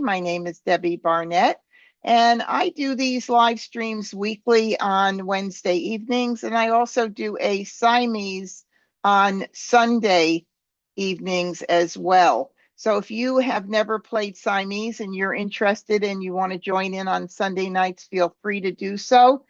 My name is Debbie Barnett, and I do these live streams weekly on Wednesday evenings, and I also do a Siamese on Sunday evenings as well. So if you have never played Siamese and you're interested and you want to join in on Sunday nights, feel free to do so.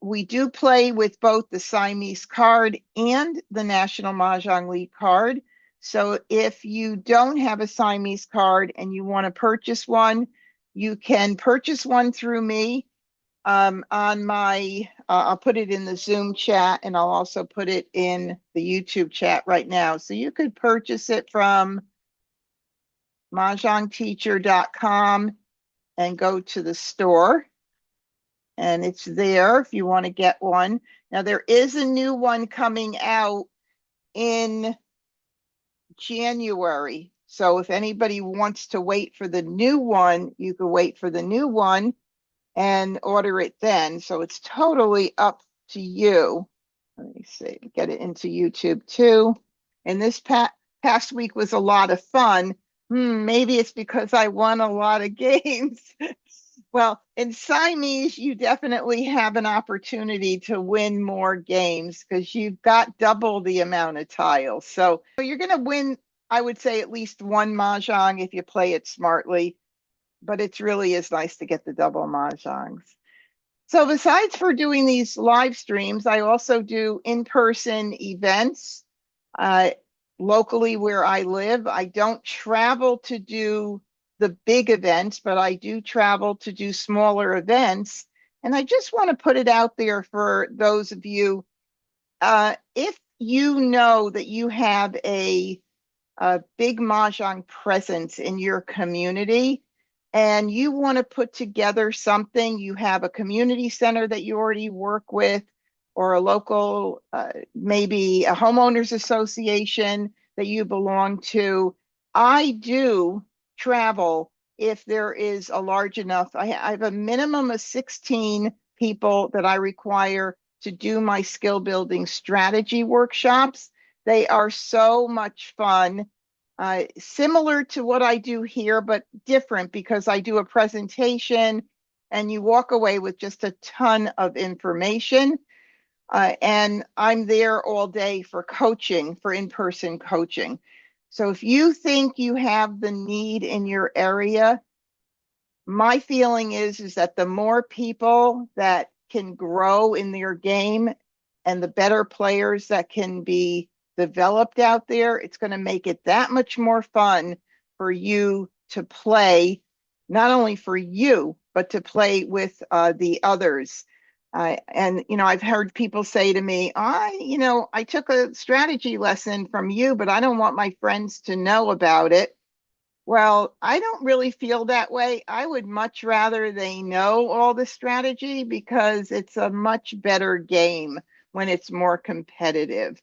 We do play with both the Siamese card and the National Mah Jongg League card. So if you don't have a Siamese card and you want to purchase one, you can purchase one through me on I'll put it in the Zoom chat, and I'll also put it in the YouTube chat right now. So you could purchase it from mahjongteacher.com and go to the store. And it's there if you want to get one. Now, there is a new one coming out in January. So if anybody wants to wait for the new one, you can wait for the new one and order it then. So it's totally up to you. Let me see, get it into YouTube too. And this past week was a lot of fun. Maybe it's because I won a lot of games. Well, in Siamese, you definitely have an opportunity to win more games because you've got double the amount of tiles. So you're going to win, I would say, at least one mahjong if you play it smartly. But it really is nice to get the double mahjongs. So besides for doing these live streams, I also do in-person events locally where I live. I don't travel to do the big events, but I do travel to do smaller events. And I just want to put it out there for those of you, if you know that you have a big mahjong presence in your community and you want to put together something, you have a community center that you already work with, or a local, maybe a homeowners association that you belong to. I do travel if there is a large enough. I have a minimum of 16 people that I require to do my skill building strategy workshops. They are so much fun, similar to what I do here, but different because I do a presentation and you walk away with just a ton of information. And I'm there all day for coaching, for in-person coaching. So if you think you have the need in your area, my feeling is that the more people that can grow in their game and the better players that can be developed out there, it's going to make it that much more fun for you to play, not only for you, but to play with the others. And, I've heard people say to me, I took a strategy lesson from you, but I don't want my friends to know about it. Well, I don't really feel that way. I would much rather they know all the strategy because it's a much better game when it's more competitive.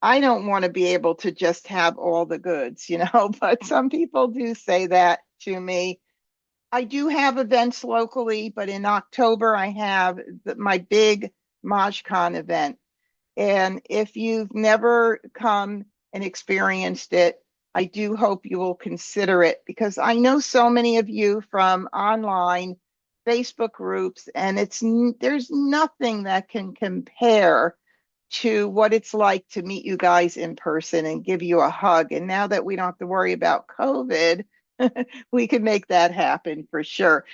I don't want to be able to just have all the goods, but some people do say that to me. I do have events locally, but in October I have my big MahjCon event. And if you've never come and experienced it, I do hope you will consider it because I know so many of you from online Facebook groups, and there's nothing that can compare to what it's like to meet you guys in person and give you a hug. And now that we don't have to worry about COVID, we can make that happen for sure.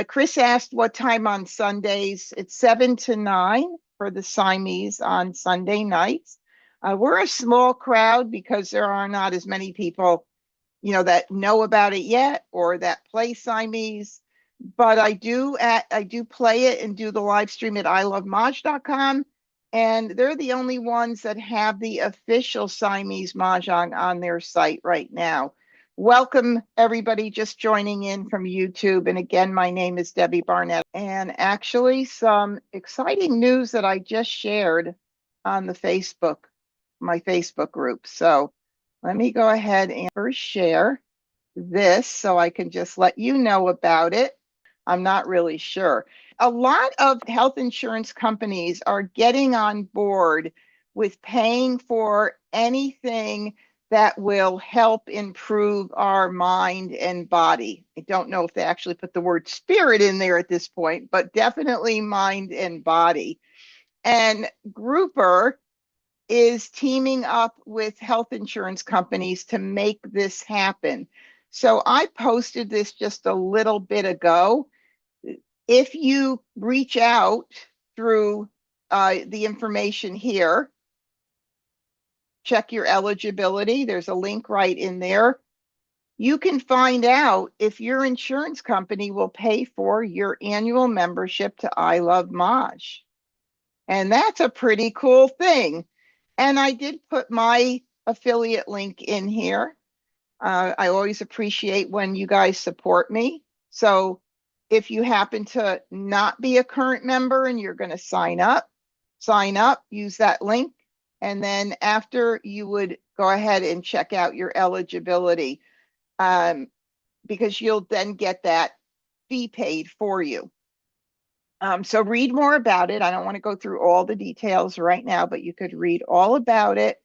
Chris asked what time on Sundays. It's 7 to 9 for the Siamese on Sunday nights. We're a small crowd because there are not as many people, that know about it yet or that play Siamese. But I do play it and do the live stream at ilovemahj.com. And they're the only ones that have the official Siamese Mahjong on their site right now. Welcome, everybody just joining in from YouTube. And again, my name is Debbie Barnett. And actually, some exciting news that I just shared on my Facebook group. So let me go ahead and first share this so I can just let you know about it. I'm not really sure. A lot of health insurance companies are getting on board with paying for anything that will help improve our mind and body. I don't know if they actually put the word spirit in there at this point, but definitely mind and body. And Grouper is teaming up with health insurance companies to make this happen. So I posted this just a little bit ago. If you reach out through the information here, check your eligibility. There's a link right in there. You can find out if your insurance company will pay for your annual membership to I Love Maj. And that's a pretty cool thing. And I did put my affiliate link in here. I always appreciate when you guys support me. So if you happen to not be a current member and you're going to sign up, use that link. And then after, you would go ahead and check out your eligibility, because you'll then get that fee paid for you. So read more about it. I don't want to go through all the details right now, but you could read all about it.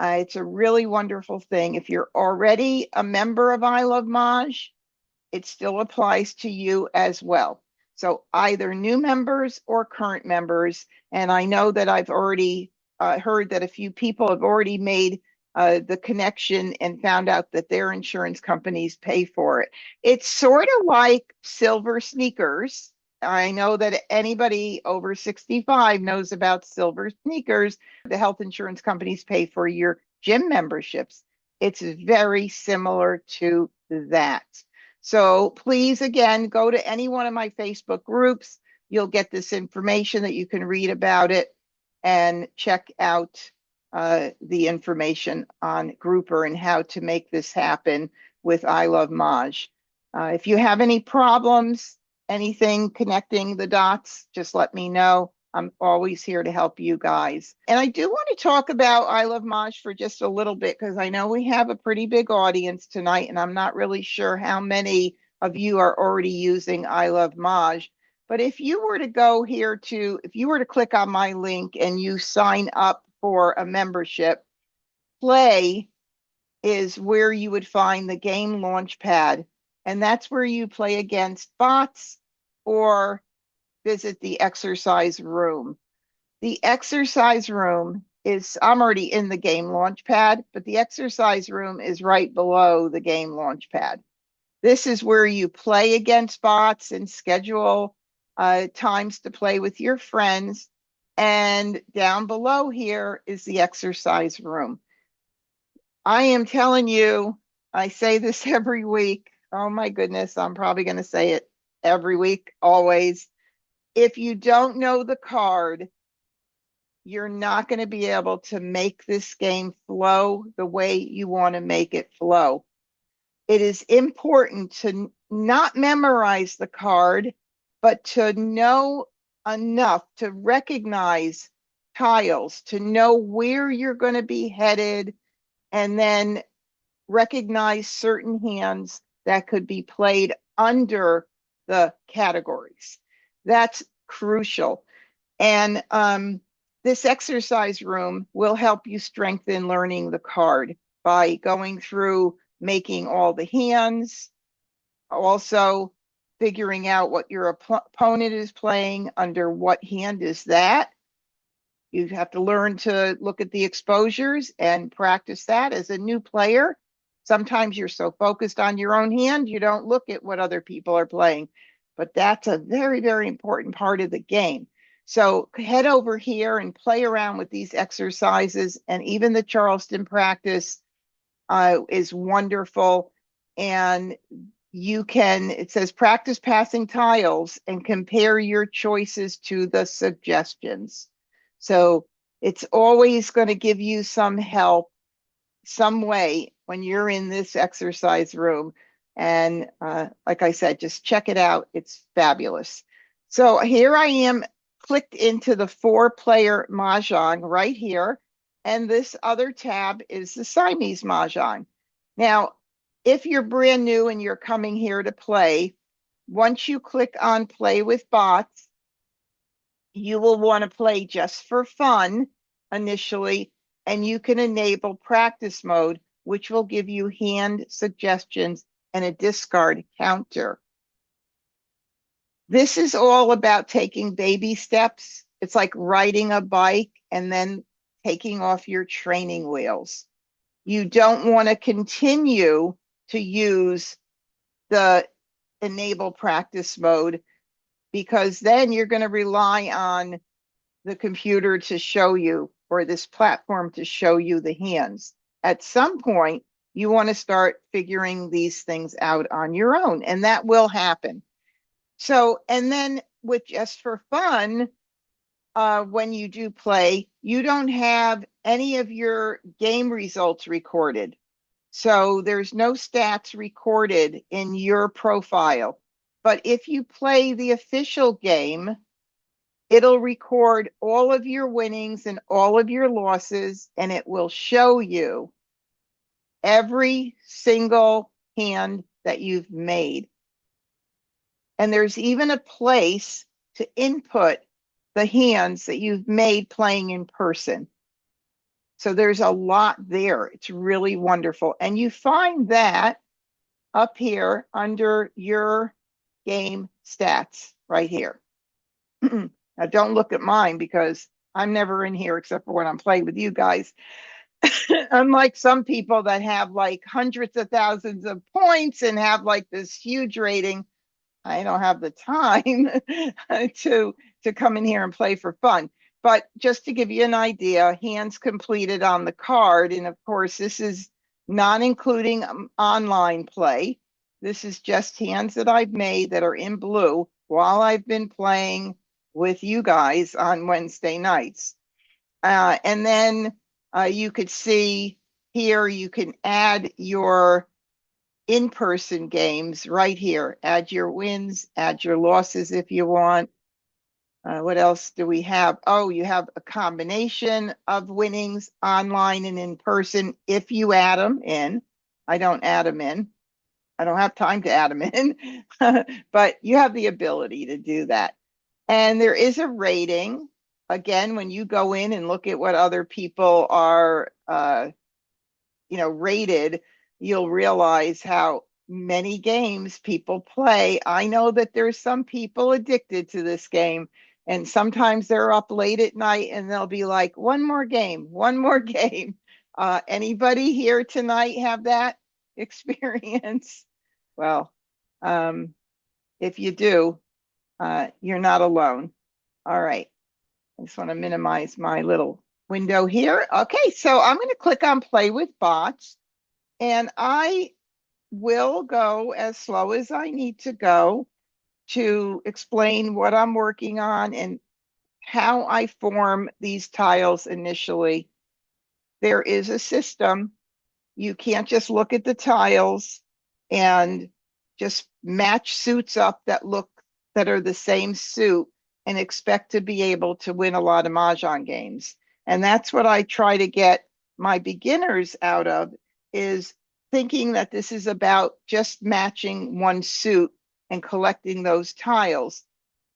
It's a really wonderful thing. If you're already a member of I Love Maj, it still applies to you as well. So either new members or current members. And I know that I've already heard that a few people have already made the connection and found out that their insurance companies pay for it. It's sort of like silver sneakers. I know that anybody over 65 knows about silver sneakers. The health insurance companies pay for your gym memberships. It's very similar to that. So please, again, go to any one of my Facebook groups. You'll get this information that you can read about it and check out the information on Grouper and how to make this happen with I Love Maj. If you have any problems, anything connecting the dots, just let me know. I'm always here to help you guys. And I do want to talk about I Love Maj for just a little bit, because I know we have a pretty big audience tonight, and I'm not really sure how many of you are already using I Love Maj. But if you were to go here to, if you were to click on my link and you sign up for a membership, Play is where you would find the game Launchpad. And that's where you play against bots or visit the exercise room. The exercise room is, I'm already in the game Launchpad, but the exercise room is right below the game Launchpad. This is where you play against bots and schedule times to play with your friends. And down below here is the exercise room. I am telling you, I say this every week. Oh my goodness, I'm probably going to say it every week, always. If you don't know the card, you're not going to be able to make this game flow the way you want to make it flow. It is important to not memorize the card, but to know enough to recognize tiles, to know where you're going to be headed, and then recognize certain hands that could be played under the categories. That's crucial. And this exercise room will help you strengthen learning the card by going through making all the hands, also figuring out what your opponent is playing under what hand is that. You have to learn to look at the exposures and practice that as a new player. Sometimes you're so focused on your own hand, you don't look at what other people are playing. But that's a very, very important part of the game. So head over here and play around with these exercises. And even the Charleston practice is wonderful. And you can, it says practice passing tiles and compare your choices to the suggestions. So it's always going to give you some help, some way, when you're in this exercise room. And like I said, just check it out. It's fabulous. So here I am clicked into the 4-player Mahjong right here. And this other tab is the Siamese Mahjong. Now, if you're brand new and you're coming here to play, once you click on Play with Bots, you will want to play just for fun initially, and you can enable practice mode which will give you hand suggestions and a discard counter. This is all about taking baby steps. It's like riding a bike and then taking off your training wheels. You don't want to continue to use the enable practice mode, because then you're going to rely on the computer to show you, or this platform to show you the hands. At some point, you want to start figuring these things out on your own, and that will happen. So, and then with just for fun, when you do play, you don't have any of your game results recorded. So there's no stats recorded in your profile. But if you play the official game, it'll record all of your winnings and all of your losses, and it will show you every single hand that you've made. And there's even a place to input the hands that you've made playing in person. So there's a lot there. It's really wonderful. And you find that up here under your game stats right here. Now, don't look at mine because I'm never in here except for when I'm playing with you guys. Unlike some people that have like hundreds of thousands of points and have like this huge rating, I don't have the time to come in here and play for fun. But just to give you an idea, hands completed on the card, and of course, this is not including online play. This is just hands that I've made that are in blue while I've been playing with you guys on Wednesday nights. And then you could see here, you can add your in-person games right here. Add your wins, add your losses if you want. What else do we have? Oh, you have a combination of winnings online and in person if you add them in. I don't add them in. I don't have time to add them in, but you have the ability to do that. And there is a rating. Again, when you go in and look at what other people are, rated, you'll realize how many games people play. I know that there's some people addicted to this game, and sometimes they're up late at night and they'll be like, one more game, one more game. Anybody here tonight have that experience? Well, if you do, you're not alone. All right. I just want to minimize my little window here. Okay, so I'm going to click on Play with Bots, and I will go as slow as I need to go to explain what I'm working on and how I form these tiles initially. There is a system. You can't just look at the tiles and just match suits up that are the same suit and expect to be able to win a lot of Mahjong games. And that's what I try to get my beginners out of, is thinking that this is about just matching one suit and collecting those tiles,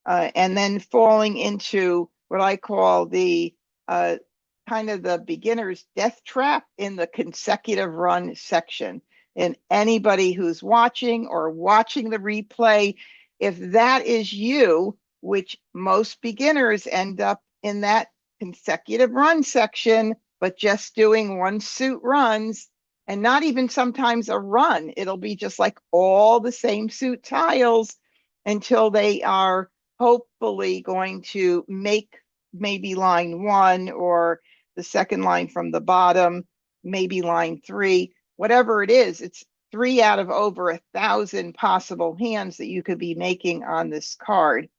and then falling into what I call the kind of the beginner's death trap in the consecutive run section. And anybody who's watching or watching the replay, if that is you, which most beginners end up in that consecutive run section, but just doing one suit runs, and not even sometimes a run. It'll be just like all the same suit tiles until they are hopefully going to make maybe line 1 or the second line from the bottom, maybe line 3, whatever it is. It's 3 out of over 1,000 possible hands that you could be making on this card.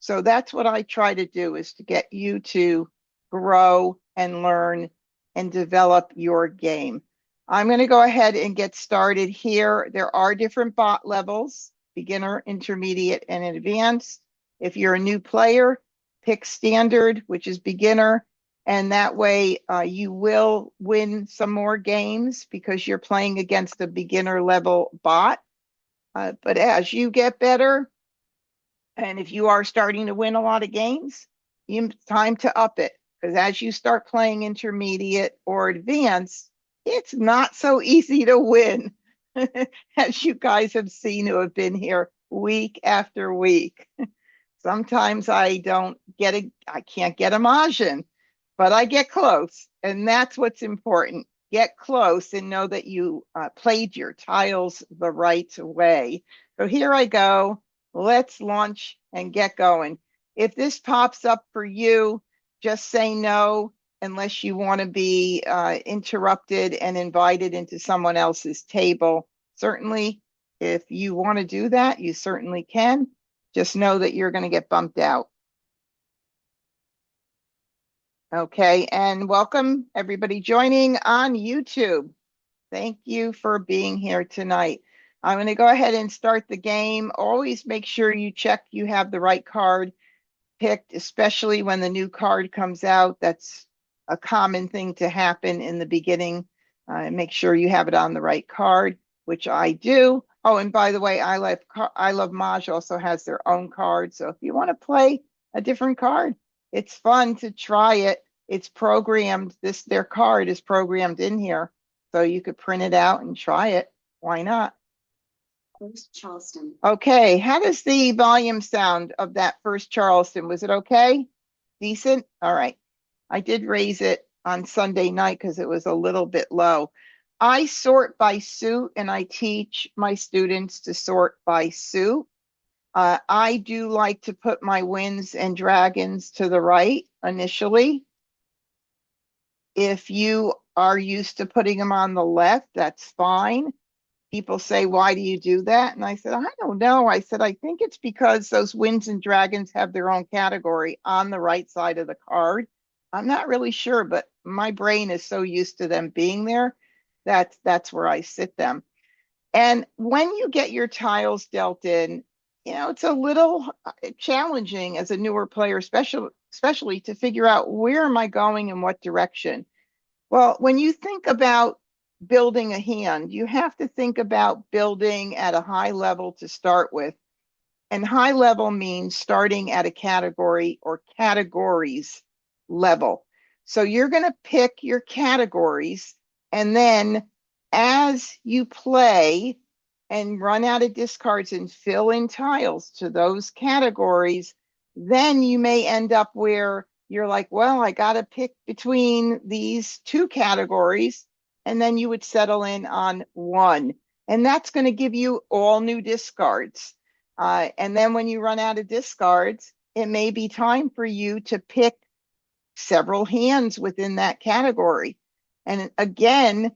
So that's what I try to do, is to get you to grow and learn and develop your game. I'm going to go ahead and get started here. There are different bot levels: beginner, intermediate, and advanced. If you're a new player, pick standard, which is beginner, and that way you will win some more games because you're playing against a beginner level bot. But as you get better, and if you are starting to win a lot of games, it's time to up it, because as you start playing intermediate or advanced, It's not so easy to win, as you guys have seen who have been here week after week. Sometimes I can't get a Mahjong, but I get close, and that's what's important. Get close and know that you played your tiles the right way. So here I go. Let's launch and get going. If this pops up for you, just say no unless you want to be interrupted and invited into someone else's table. Certainly, if you want to do that, you certainly can. Just know that you're going to get bumped out. Okay, and welcome everybody joining on YouTube. Thank you for being here tonight. I'm going to go ahead and start the game. Always make sure you check you have the right card picked, especially when the new card comes out. That's a common thing to happen in the beginning. Make sure you have it on the right card, which I do. Oh, and by the way, I Love Maj also has their own card. So if you want to play a different card, it's fun to try it. It's programmed. Their card is programmed in here, so you could print it out and try it. Why not? First Charleston. Okay, how does the volume sound of that first Charleston? Was it okay? Decent? All right. I did raise it on Sunday night because it was a little bit low. I sort by suit, and I teach my students to sort by suit. I do like to put my wins and dragons to the right initially. If you are used to putting them on the left, that's fine. People say, why do you do that? And I said, I don't know. I said, I think it's because those wins and dragons have their own category on the right side of the card. I'm not really sure, but my brain is so used to them being there. That's where I sit them. And when you get your tiles dealt in, it's a little challenging as a newer player, especially to figure out where am I going in what direction. Well, when you think about building a hand, you have to think about building at a high level to start with. And high level means starting at a category or categories level. So you're going to pick your categories, and then as you play and run out of discards and fill in tiles to those categories, then you may end up where you're like, well, I got to pick between these two categories, and then you would settle in on one. And that's going to give you all new discards. And then when you run out of discards, it may be time for you to pick several hands within that category. And again,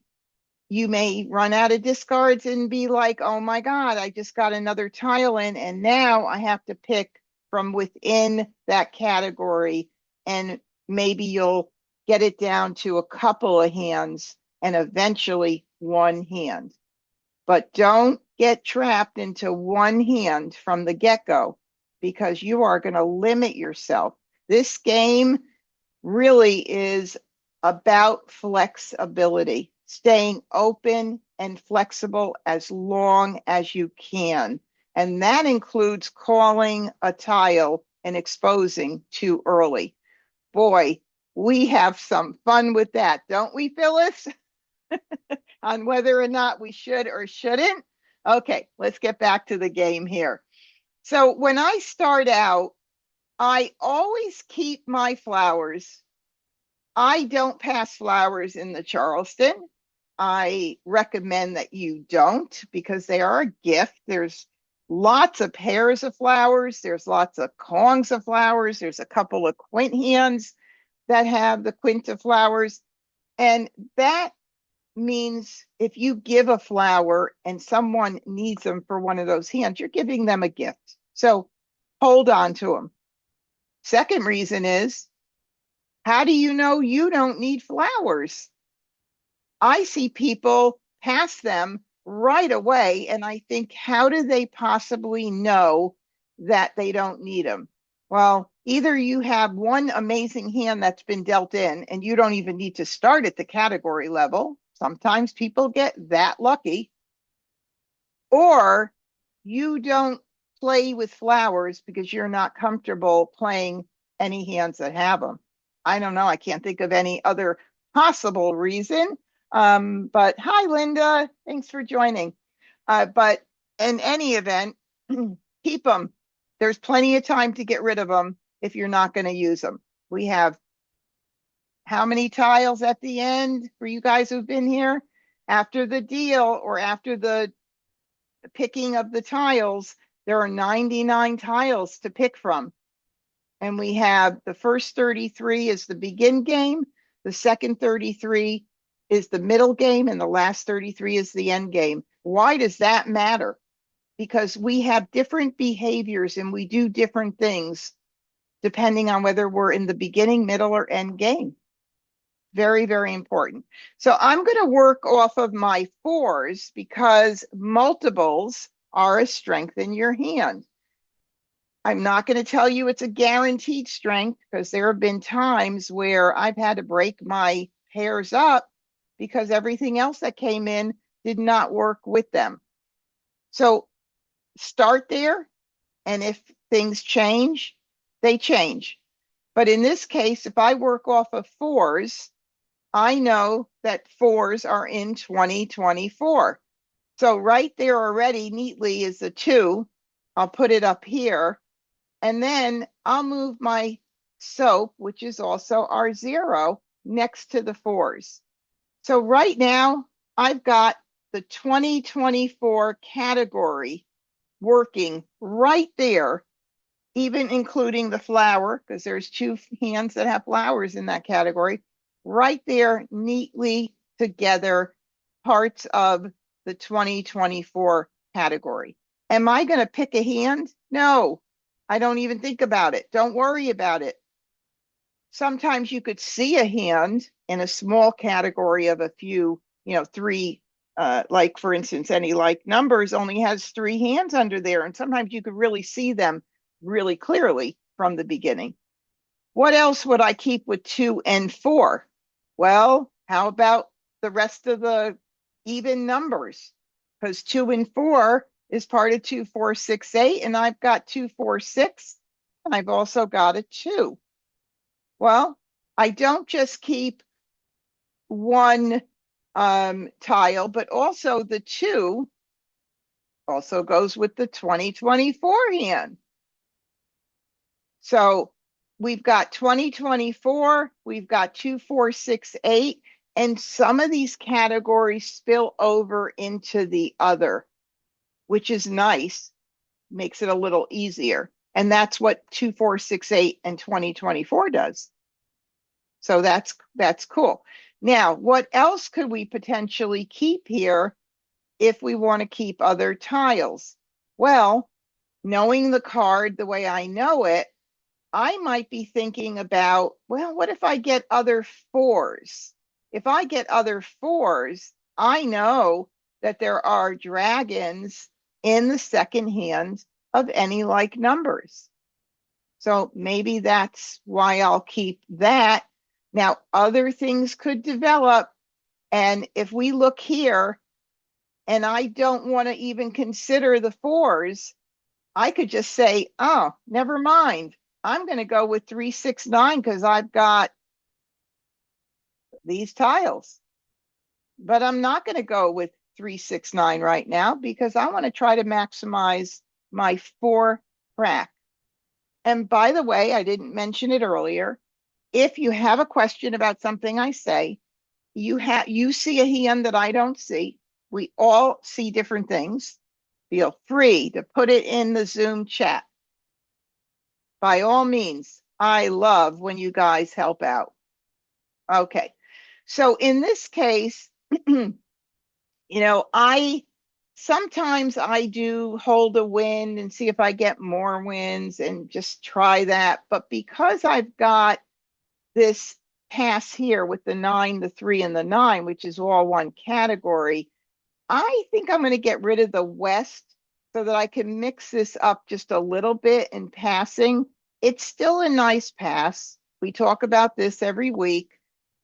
you may run out of discards and be like, oh my God, I just got another tile in, and now I have to pick from within that category. And maybe you'll get it down to a couple of hands and eventually one hand. But don't get trapped into one hand from the get-go, because you are going to limit yourself. This game really is about flexibility, staying open and flexible as long as you can. And that includes calling a tile and exposing too early. Boy, we have some fun with that, don't we, Phyllis? On whether or not we should or shouldn't. Okay, let's get back to the game here. So when I start out, I always keep my flowers. I don't pass flowers in the Charleston. I recommend that you don't, because they are a gift. There's lots of pairs of flowers. There's lots of kongs of flowers. There's a couple of quint hands that have the quint of flowers. And that means if you give a flower and someone needs them for one of those hands, you're giving them a gift. So hold on to them. Second reason is, how do you know you don't need flowers? I see people pass them right away, and I think, how do they possibly know that they don't need them? Well, either you have one amazing hand that's been dealt in and you don't even need to start at the category level. Sometimes people get that lucky. Or you don't play with flowers because you're not comfortable playing any hands that have them. I don't know. I can't think of any other possible reason, But hi, Linda. Thanks for joining. But in any event, keep them. There's plenty of time to get rid of them if you're not going to use them. We have how many tiles at the end for you guys who've been here? After the deal or after the picking of the tiles, there are 99 tiles to pick from. And we have the first 33 is the begin game, the second 33 is the middle game, and the last 33 is the end game. Why does that matter? Because we have different behaviors and we do different things depending on whether we're in the beginning, middle, or end game. Very, very important. So I'm going to work off of my fours because multiples are a strength in your hand. I'm not going to tell you it's a guaranteed strength because there have been times where I've had to break my pairs up because everything else that came in did not work with them. So start there, and if things change, they change. But in this case, if I work off of fours, I know that fours are in 2024. So right there already neatly is a 2. I'll put it up here. And then I'll move my soap, which is also our 0, next to the fours. So right now, I've got the 2024 category working right there, even including the flower, because there's 2 hands that have flowers in that category, right there neatly together, parts of the 2024 category. Am I going to pick a hand? No, I don't even think about it. Don't worry about it. Sometimes you could see a hand in a small category of a few, 3, like for instance, any like numbers only has 3 hands under there. And sometimes you could really see them really clearly from the beginning. What else would I keep with 2 and 4? Well, how about the rest of the even numbers? Because 2 and 4 is part of 2, 4, 6, 8, and I've got 2, 4, 6, and I've also got a 2. Well, I don't just keep one tile, but also the 2 also goes with the 2024 hand. So we've got 2024, we've got 2, 4, 6, 8, and some of these categories spill over into the other, which is nice, makes it a little easier. And that's what 2, 4, 6, 8 and 2024 does. So that's cool. Now, what else could we potentially keep here if we want to keep other tiles? Well, knowing the card the way I know it, I might be thinking about, well, what if I get other 4s? If I get other 4s, I know that there are dragons in the second hand of any like numbers. So maybe that's why I'll keep that. Now, other things could develop. And if we look here, and I don't want to even consider the 4s, I could just say, oh, never mind. I'm going to go with 3, 6, 9 because I've got these tiles. But I'm not going to go with 3, 6, 9 right now because I want to try to maximize my 4 crack. And by the way, I didn't mention it earlier. If you have a question about something I say, you see a hand that I don't see. We all see different things. Feel free to put it in the Zoom chat. By all means, I love when you guys help out. Okay, so in this case, sometimes I do hold a win and see if I get more wins and just try that. But because I've got this pass here with the 9, the 3, and the 9, which is all one category, I think I'm going to get rid of the West so that I can mix this up just a little bit in passing. It's still a nice pass. We talk about this every week.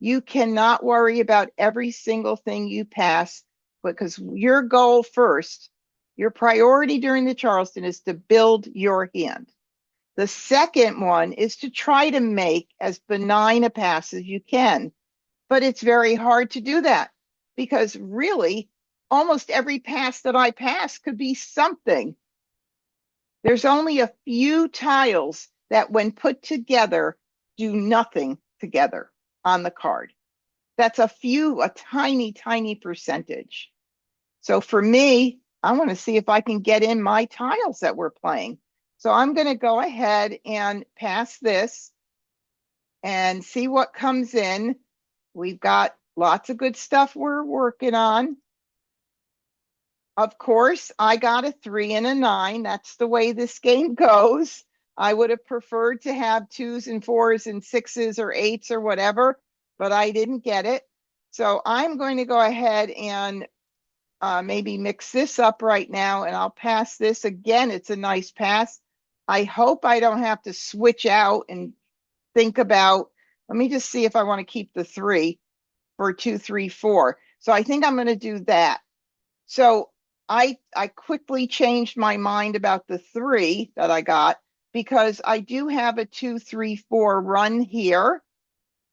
You cannot worry about every single thing you pass because your goal first, your priority during the Charleston is to build your hand. The second one is to try to make as benign a pass as you can, but it's very hard to do that because really almost every pass that I pass could be something. There's only a few tiles that when put together do nothing together on the card. That's a tiny, tiny percentage. So for me, I want to see if I can get in my tiles that we're playing. So I'm going to go ahead and pass this and see what comes in. We've got lots of good stuff we're working on. Of course, I got a 3 and a 9. That's the way this game goes. I would have preferred to have 2s and 4s and 6s or 8s or whatever, but I didn't get it. So I'm going to go ahead and maybe mix this up right now, and I'll pass this again. It's a nice pass. I hope I don't have to switch out and think about, let me just see if I want to keep the 3 for 2, 3, 4. So I think I'm going to do that. So I quickly changed my mind about the 3 that I got because I do have a 2, 3, 4 run here.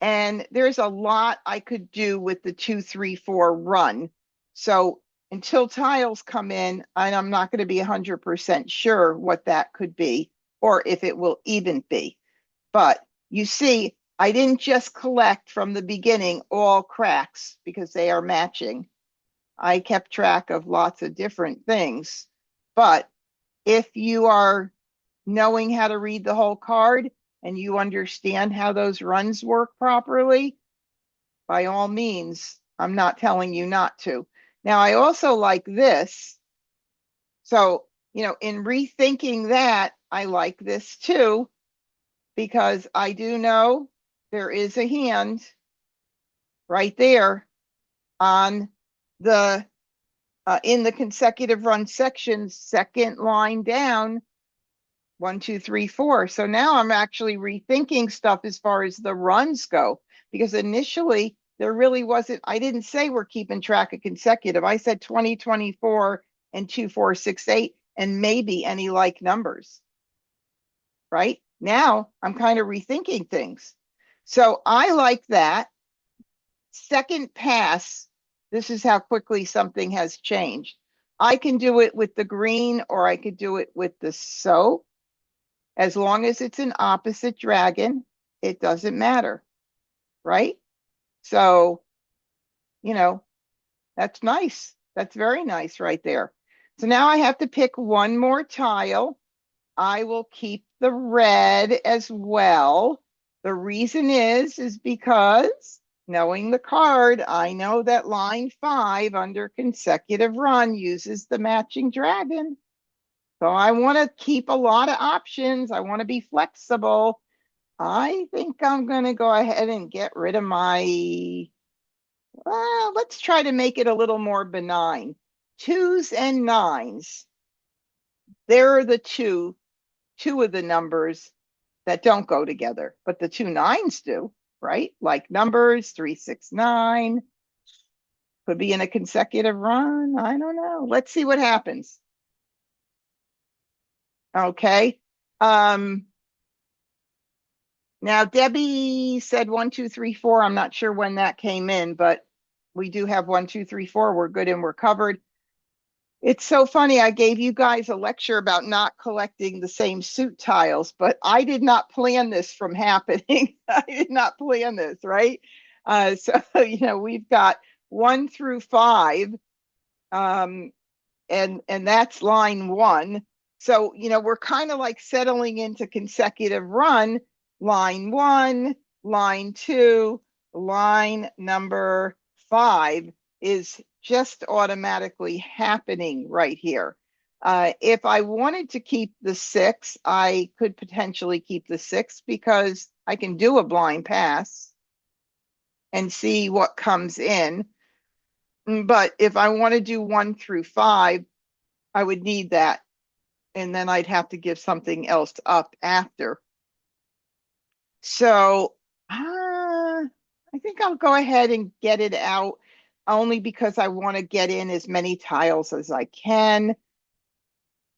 And there's a lot I could do with the 2, 3, 4 run. So until tiles come in, I'm not going to be 100% sure what that could be or if it will even be. But you see, I didn't just collect from the beginning all cracks because they are matching. I kept track of lots of different things. But if you are knowing how to read the whole card and you understand how those runs work properly, by all means, I'm not telling you not to. Now, I also like this. So, in rethinking that, I like this too, because I do know there is a hand right there on the in the consecutive run section, second line down, 1, 2, 3, 4. So now I'm actually rethinking stuff as far as the runs go, because initially there really wasn't, I didn't say we're keeping track of consecutive. I said 20, 24, and 2, 4, 6, 8, and maybe any like numbers. Right? Now I'm kind of rethinking things. So I like that. Second pass, this is how quickly something has changed. I can do it with the green or I could do it with the soap. As long as it's an opposite dragon, it doesn't matter, right? So, that's nice. That's very nice right there. So now I have to pick one more tile. I will keep the red as well. The reason is because knowing the card, I know that line 5 under consecutive run uses the matching dragon. So I want to keep a lot of options. I want to be flexible. I think I'm going to go ahead and get rid of my, let's try to make it a little more benign. 2s and 9s. They're the two of the numbers that don't go together, but the 2 9s do, right? Like numbers 3, 6, 9 could be in a consecutive run. I don't know. Let's see what happens. Okay. Now Debbie said 1, 2, 3, 4. I'm not sure when that came in, but we do have 1, 2, 3, 4. We're good and we're covered. It's so funny. I gave you guys a lecture about not collecting the same suit tiles, but I did not plan this from happening. I did not plan this, right? So, we've got 1 through 5, and that's line 1. So, we're kind of like settling into consecutive run, line 1, line 2, line number 5 is just automatically happening right here. If I wanted to keep the 6, I could potentially keep the 6 because I can do a blind pass and see what comes in. But if I want to do 1 through 5, I would need that. And then I'd have to give something else up after. So I think I'll go ahead and get it out only because I want to get in as many tiles as I can.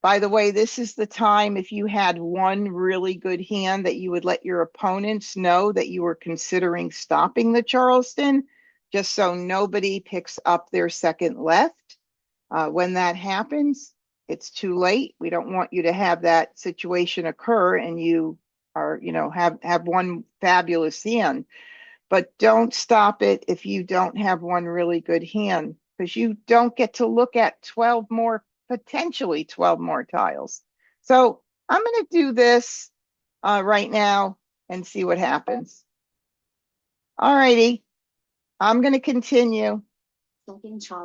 By the way, this is the time if you had one really good hand that you would let your opponents know that you were considering stopping the Charleston. just so nobody picks up their second left. When that happens, it's too late. We don't want you to have that situation occur and you are, have one fabulous hand. But don't stop it if you don't have one really good hand, because you don't get to look at 12 more, potentially 12 more tiles. So I'm going to do this right now and see what happens. All righty, I'm going to continue.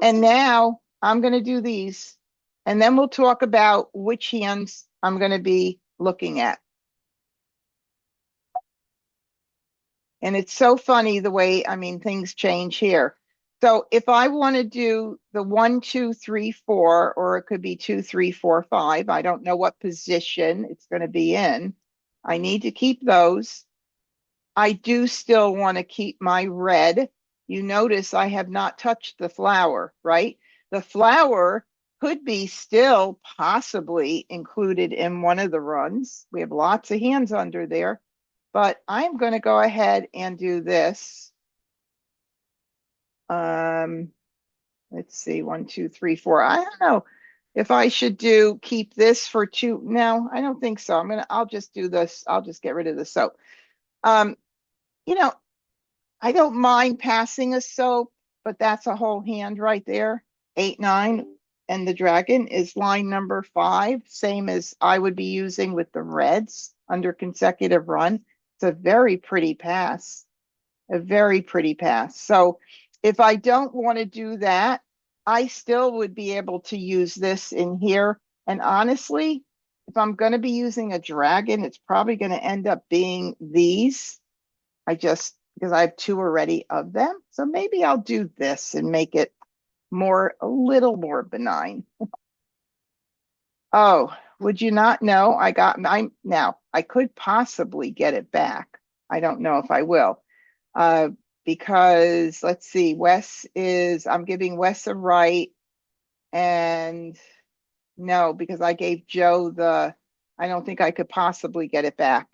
And now I'm going to do these, and then we'll talk about which hands I'm going to be looking at. And it's so funny the way, things change here. So if I want to do the 1, 2, 3, 4, or it could be 2, 3, 4, 5, I don't know what position it's going to be in. I need to keep those. I do still want to keep my red. You notice I have not touched the flower, right? The flower could be still possibly included in one of the runs. We have lots of hands under there, but I'm going to go ahead and do this. Let's see, 1, 2, 3, 4. I don't know if I should keep this for 2. No, I don't think so. I'll just do this. I'll just get rid of the soap. I don't mind passing a soap, but that's a whole hand right there. 8, 9, and the dragon is line number 5, same as I would be using with the reds under consecutive run. It's a very pretty pass, a very pretty pass. So if I don't want to do that, I still would be able to use this in here. And honestly, if I'm going to be using a dragon, it's probably going to end up being these. Because I have 2 already of them. So maybe I'll do this and make it a little more benign. Oh, would you not know? Now I could possibly get it back. I don't know if I will. Because let's see, I'm giving Wes a right, and no, because I gave Joe I don't think I could possibly get it back.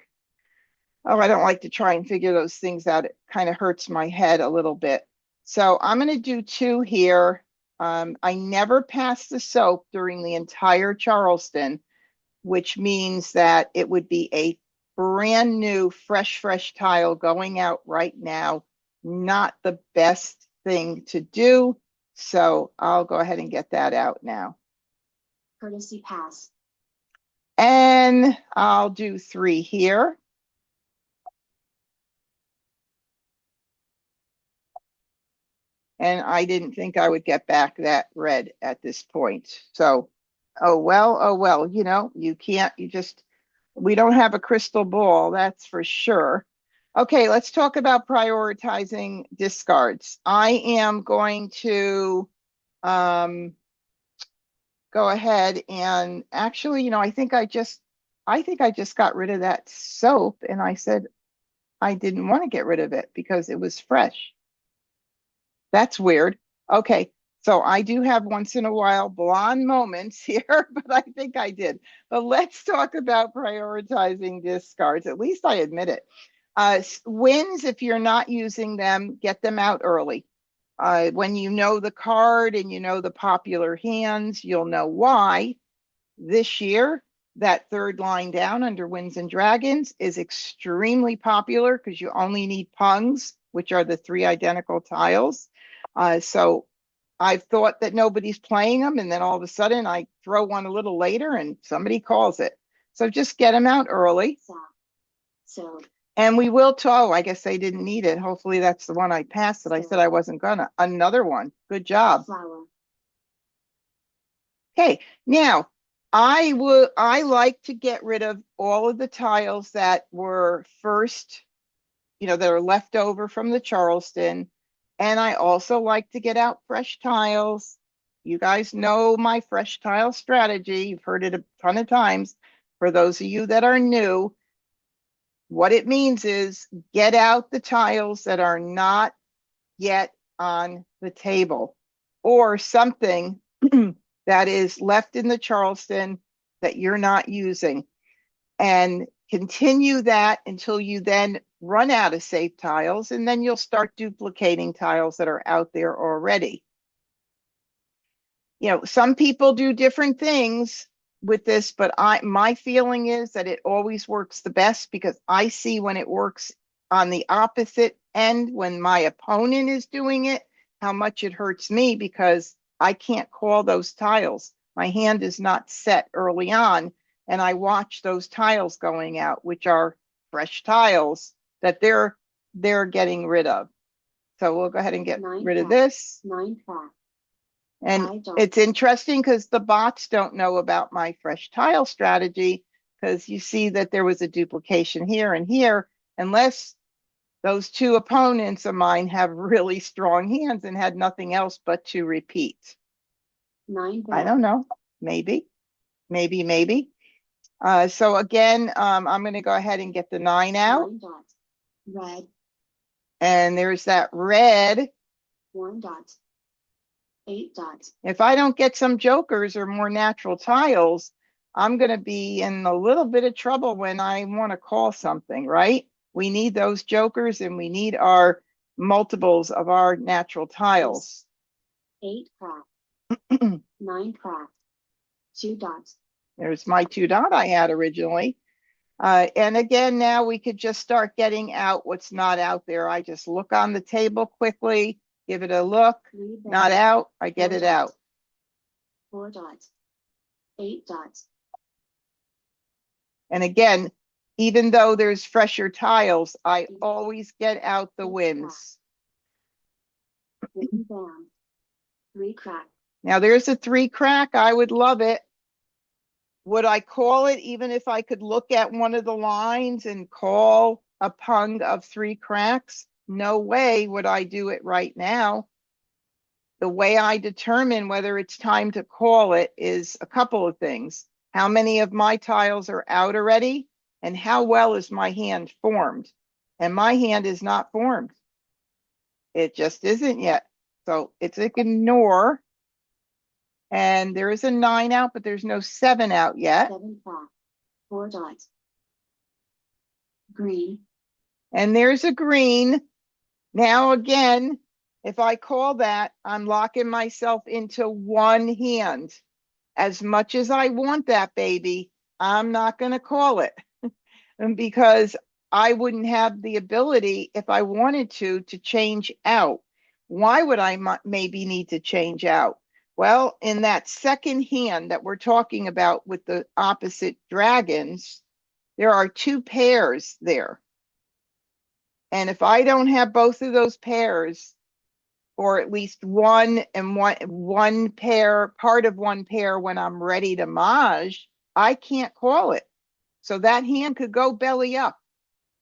Oh, I don't like to try and figure those things out. It kind of hurts my head a little bit. So I'm going to do 2 here. I never passed the soap during the entire Charleston, which means that it would be a brand new, fresh tile going out right now. Not the best thing to do. So I'll go ahead and get that out now. Courtesy pass. And I'll do 3 here. And I didn't think I would get back that red at this point. So, oh well, we don't have a crystal ball, that's for sure. Okay, let's talk about prioritizing discards. I am going to go ahead and actually, I think I just got rid of that soap, and I said I didn't want to get rid of it because it was fresh. That's weird. Okay, so I do have once in a while blonde moments here, but I think I did. But let's talk about prioritizing discards. At least I admit it. Wins, if you're not using them, get them out early. When you know the card and you know the popular hands, you'll know why. This year, that 3rd line down under Winds and Dragons is extremely popular because you only need pungs, which are the 3 identical tiles. So I've thought that nobody's playing them, and then all of a sudden I throw one a little later and somebody calls it. So just get them out early. And we will talk. I guess they didn't need it. Hopefully that's the one I passed that I said I wasn't gonna. Another one. Good job. Okay, now I like to get rid of all of the tiles that were first, that are left over from the Charleston. And I also like to get out fresh tiles. You guys know my fresh tile strategy. You've heard it a ton of times. For those of you that are new, what it means is get out the tiles that are not yet on the table, or something that is left in the Charleston that you're not using. And continue that until you then run out of safe tiles, and then you'll start duplicating tiles that are out there already. You know, some people do different things with this, but my feeling is that it always works the best because I see when it works on the opposite end, when my opponent is doing it, how much it hurts me because I can't call those tiles. My hand is not set early on, and I watch those tiles going out, which are fresh tiles that they're getting rid of. So we'll go ahead and get rid of this. 9 crack. And it's interesting because the bots don't know about my fresh tile strategy, because you see that there was a duplication here and here, unless those two opponents of mine have really strong hands and had nothing else but to repeat. 9 I don't know. Maybe. So again, I'm going to go ahead and get the 9 out. 9 dots. Red. And there's that red. 1 dot. 8 dots. If I don't get some jokers or more natural tiles, I'm going to be in a little bit of trouble when I want to call something, right? We need those jokers and we need our multiples of our natural tiles. 8 crack. 9 crack. 2 dots. There's my 2 dot I had originally. And again, now we could just start getting out what's not out there. I just look on the table quickly, give it a look, not out, I get it out. 4 dots. 8 dots. And again, even though there's fresher tiles, I always get out the wins. Written down. 3 crack. Now there's a 3 crack, I would love it. Would I call it even if I could look at one of the lines and call a pung of 3 cracks? No way would I do it right now. The way I determine whether it's time to call it is a couple of things. How many of my tiles are out already? And how well is my hand formed? And my hand is not formed. It just isn't yet. So it's ignore. And there is a 9 out, but there's no 7 out yet. 7 crack. 4 dots. Green. And there's a green. Now again, if I call that, I'm locking myself into one hand. As much as I want that baby, I'm not going to call it. And because I wouldn't have the ability, if I wanted to change out. Why would I maybe need to change out? Well, in that second hand that we're talking about with the opposite dragons, there are 2 pairs there. And if I don't have both of those pairs, or at least one and one pair, part of one pair when I'm ready to Mah, I can't call it. So that hand could go belly up,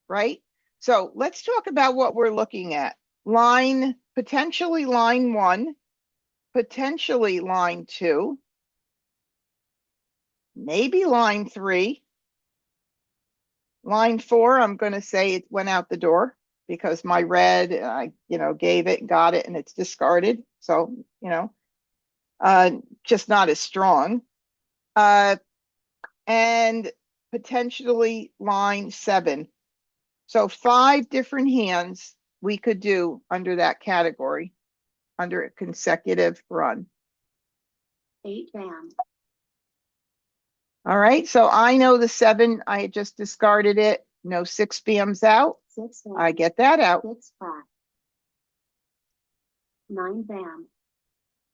right? So let's talk about what we're looking at. Potentially line 1, potentially line 2, maybe line 3. Line 4, I'm going to say it went out the door because my red, I, gave it, got it, and it's discarded. So, just not as strong. And potentially line 7. So 5 different hands we could do under that category, under a consecutive run. 8 band. All right, so I know the 7, I had just discarded it. No 6 BMs out. 6 band. I get that out. 6 crack. 9 band.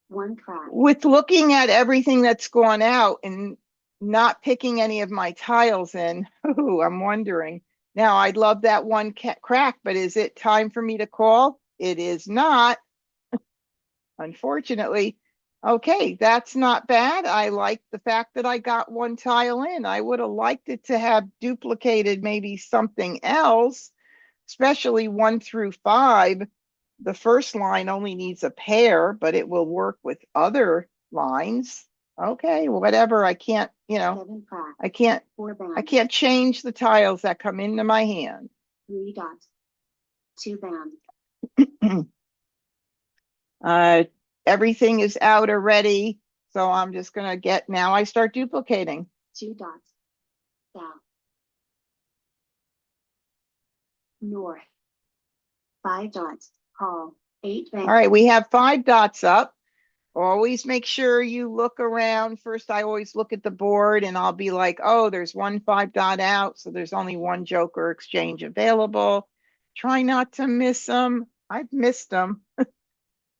1 crack. With looking at everything that's gone out and not picking any of my tiles in, I'm wondering. Now, I'd love that 1 crack, but is it time for me to call? It is not, unfortunately. Okay, that's not bad. I like the fact that I got 1 tile in. I would have liked it to have duplicated maybe something else, especially 1 through 5. The first line only needs a pair, but it will work with other lines. Okay, whatever. I can't, 7 crack. I can't 4 band. I can't change the tiles that come into my hand. 3 dots. 2 band. Everything is out already, so I'm just gonna now I start duplicating. 2 dots. Down. North. 5 dots. Call. 8 All Bam. right, we have 5 dots up. Always make sure you look around. First, I always look at the board and I'll be like, oh, there's one 5 dot out. So there's only one Joker exchange available. Try not to miss them. I've missed them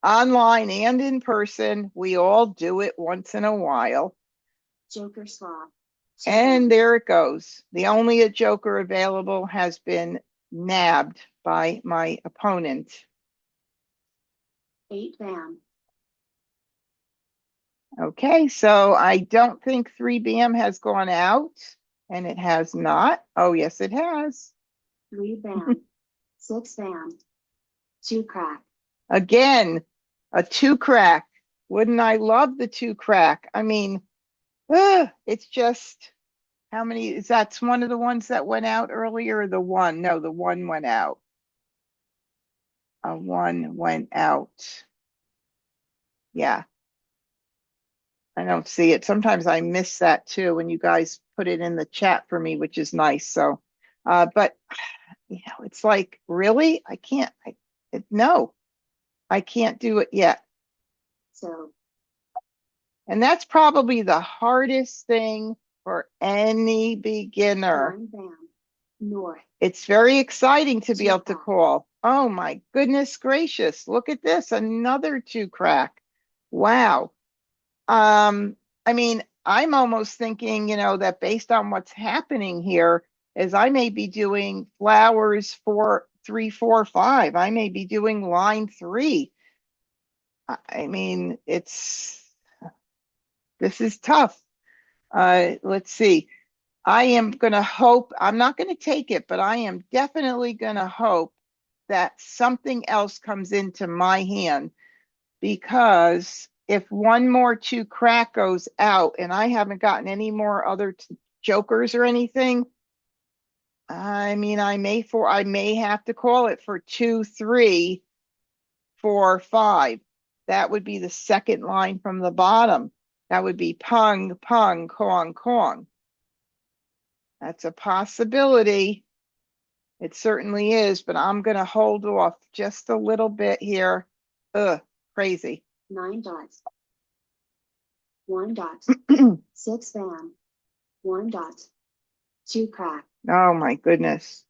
online and in person. We all do it once in a while. Joker swap. 2 And Bam. there it goes. The only a Joker available has been nabbed by my opponent. 8 Bam. Okay, so I don't think 3 BM has gone out, and it has not. Oh, yes, it has. 3 Bam. 6 Bam. 2 crack. Again, a 2 crack. Wouldn't I love the 2 crack? I mean, it's just how many is that's one of the ones that went out earlier? The one? No, the one went out. A 1 went out. Yeah, I don't see it. Sometimes I miss that too when you guys put it in the chat for me, which is nice. So, but it's like, really? I can't, no, I can't do it yet. So. And that's probably the hardest thing for any beginner. 1 Bam. North. It's very exciting to be 2 able to crack. call. Oh my goodness gracious. Look at this. Another 2 crack. Wow. I mean, I'm almost thinking, that based on what's happening here, is I may be doing flowers 4, 3, 4, 5. I may be doing line 3. I mean, this is tough. Let's see. I am going to hope, I'm not going to take it, but I am definitely going to hope that something else comes into my hand, because if one more 2 crack goes out and I haven't gotten any more other jokers or anything, I mean, I may have to call it for 2, 3, 4, 5. That would be the second line from the bottom. That would be pung, pung, kong, kong. That's a possibility. It certainly is, but I'm going to hold off just a little bit here. Ugh, crazy. 9 dots. 1 dot. 6 Bam. 1 dot. 2 crack. Oh my goodness.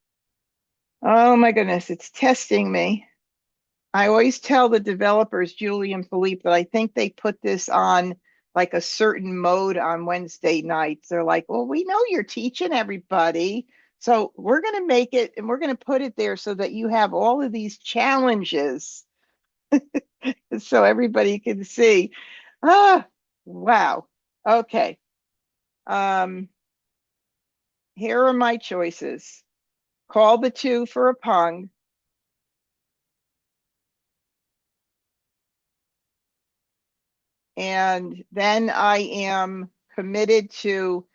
Oh my goodness, it's testing me. I always tell the developers, Julie and Philippe, that I think they put this on like a certain mode on Wednesday nights. They're like, well, we know you're teaching everybody. So we're going to make it and we're going to put it there so that you have all of these challenges so everybody can see. Ah, wow. Okay. Here are my choices. Call the 2 for a pung. And then I am committed to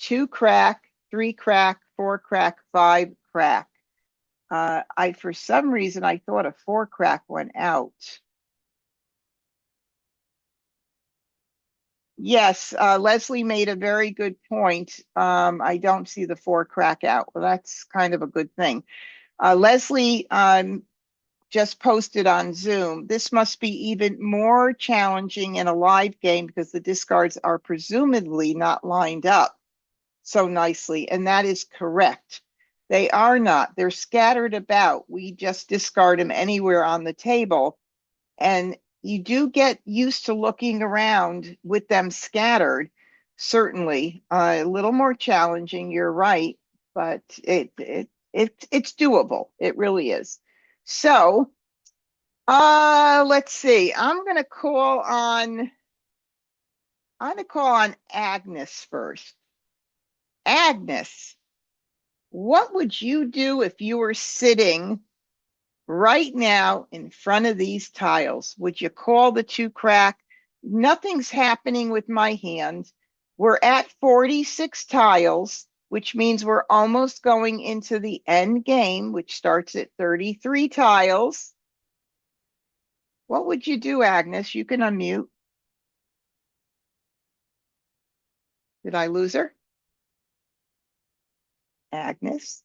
2 crack, 3 crack, 4 crack, 5 crack. For some reason, I thought a 4 crack went out. Yes, Leslie made a very good point. I don't see the 4 crack out. Well, that's kind of a good thing. Leslie just posted on Zoom. This must be even more challenging in a live game because the discards are presumably not lined up so nicely. And that is correct. They are not. They're scattered about. We just discard them anywhere on the table. And you do get used to looking around with them scattered. Certainly a little more challenging. You're right, but it's doable. It really is. So, let's see. I'm going to call on Agnes first. Agnes, what would you do if you were sitting right now in front of these tiles? Would you call the 2 crack? Nothing's happening with my hand. We're at 46 tiles, which means we're almost going into the end game, which starts at 33 tiles. What would you do, Agnes? You can unmute. Did I lose her? Agnes?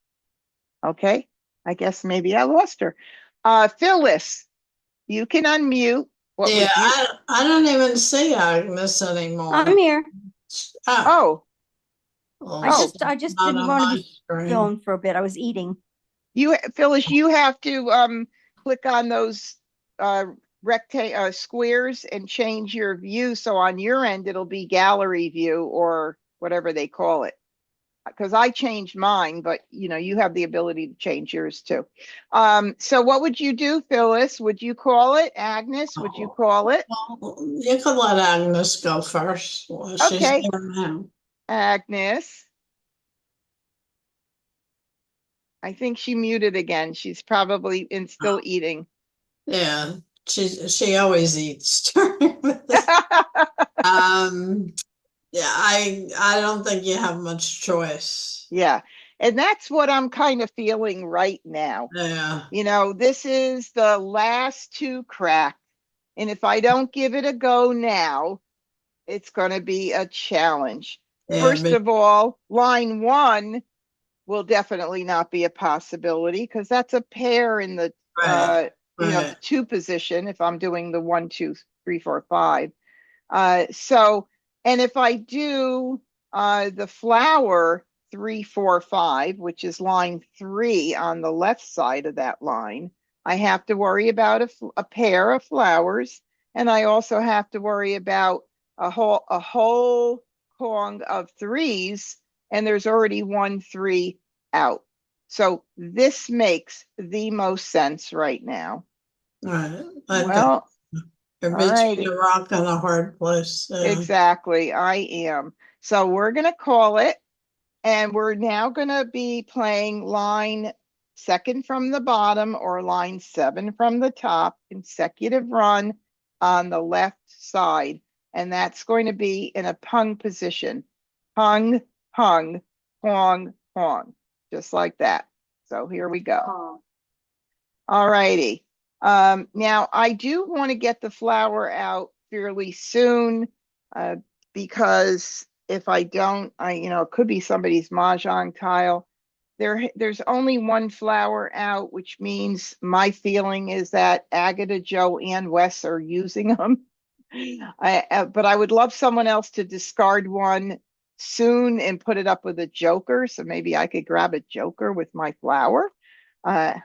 Okay. I guess maybe I lost her. Phyllis, you can unmute. What Yeah, would you? I don't even see Agnes anymore. I'm here. Oh, Oh, I just not didn't on want to my be screen. filmed for a bit. I was eating. Phyllis, you have to click on those squares and change your view. So on your end, it'll be gallery view or whatever they call it. Because I changed mine, but you have the ability to change yours too. So what would you do, Phyllis? Would you call it? Agnes, would you call it? Well, you can let Agnes go first. Well, she's Okay. here now. Agnes. I think she muted again. She's probably still eating. Yeah, she always eats during this. Yeah, I don't think you have much choice. Yeah. And that's what I'm kind of feeling right now. Yeah. This is the last two crack. And if I don't give it a go now, it's going to be a challenge. Yeah, First of all, line 1 will definitely not be a possibility because that's a pair in the right. the 2 position if I'm doing the 1, 2, 3, 4, 5. So, and if I do the flower 3, 4, 5, which is line 3 on the left side of that line, I have to worry about a pair of flowers, and I also have to worry about a whole Kong of 3s, and there's already 1 3 out. So this makes the most sense right now. Right. Well, you're between a rock and a hard place. Yeah. Exactly, I am. So we're going to call it, and we're now going to be playing line 2nd from the bottom or line 7 from the top, consecutive run on the left side. And that's going to be in a pung position. Pung, pung, pong, pong, just like that. So here we go. All righty. Now I do want to get the flower out fairly soon because if I don't, it could be somebody's Mah Jongg tile. There's only 1 flower out, which means my feeling is that Agatha, Joe, and Wes are using them. But I would love someone else to discard 1 soon and put it up with a joker. So maybe I could grab a joker with my flower.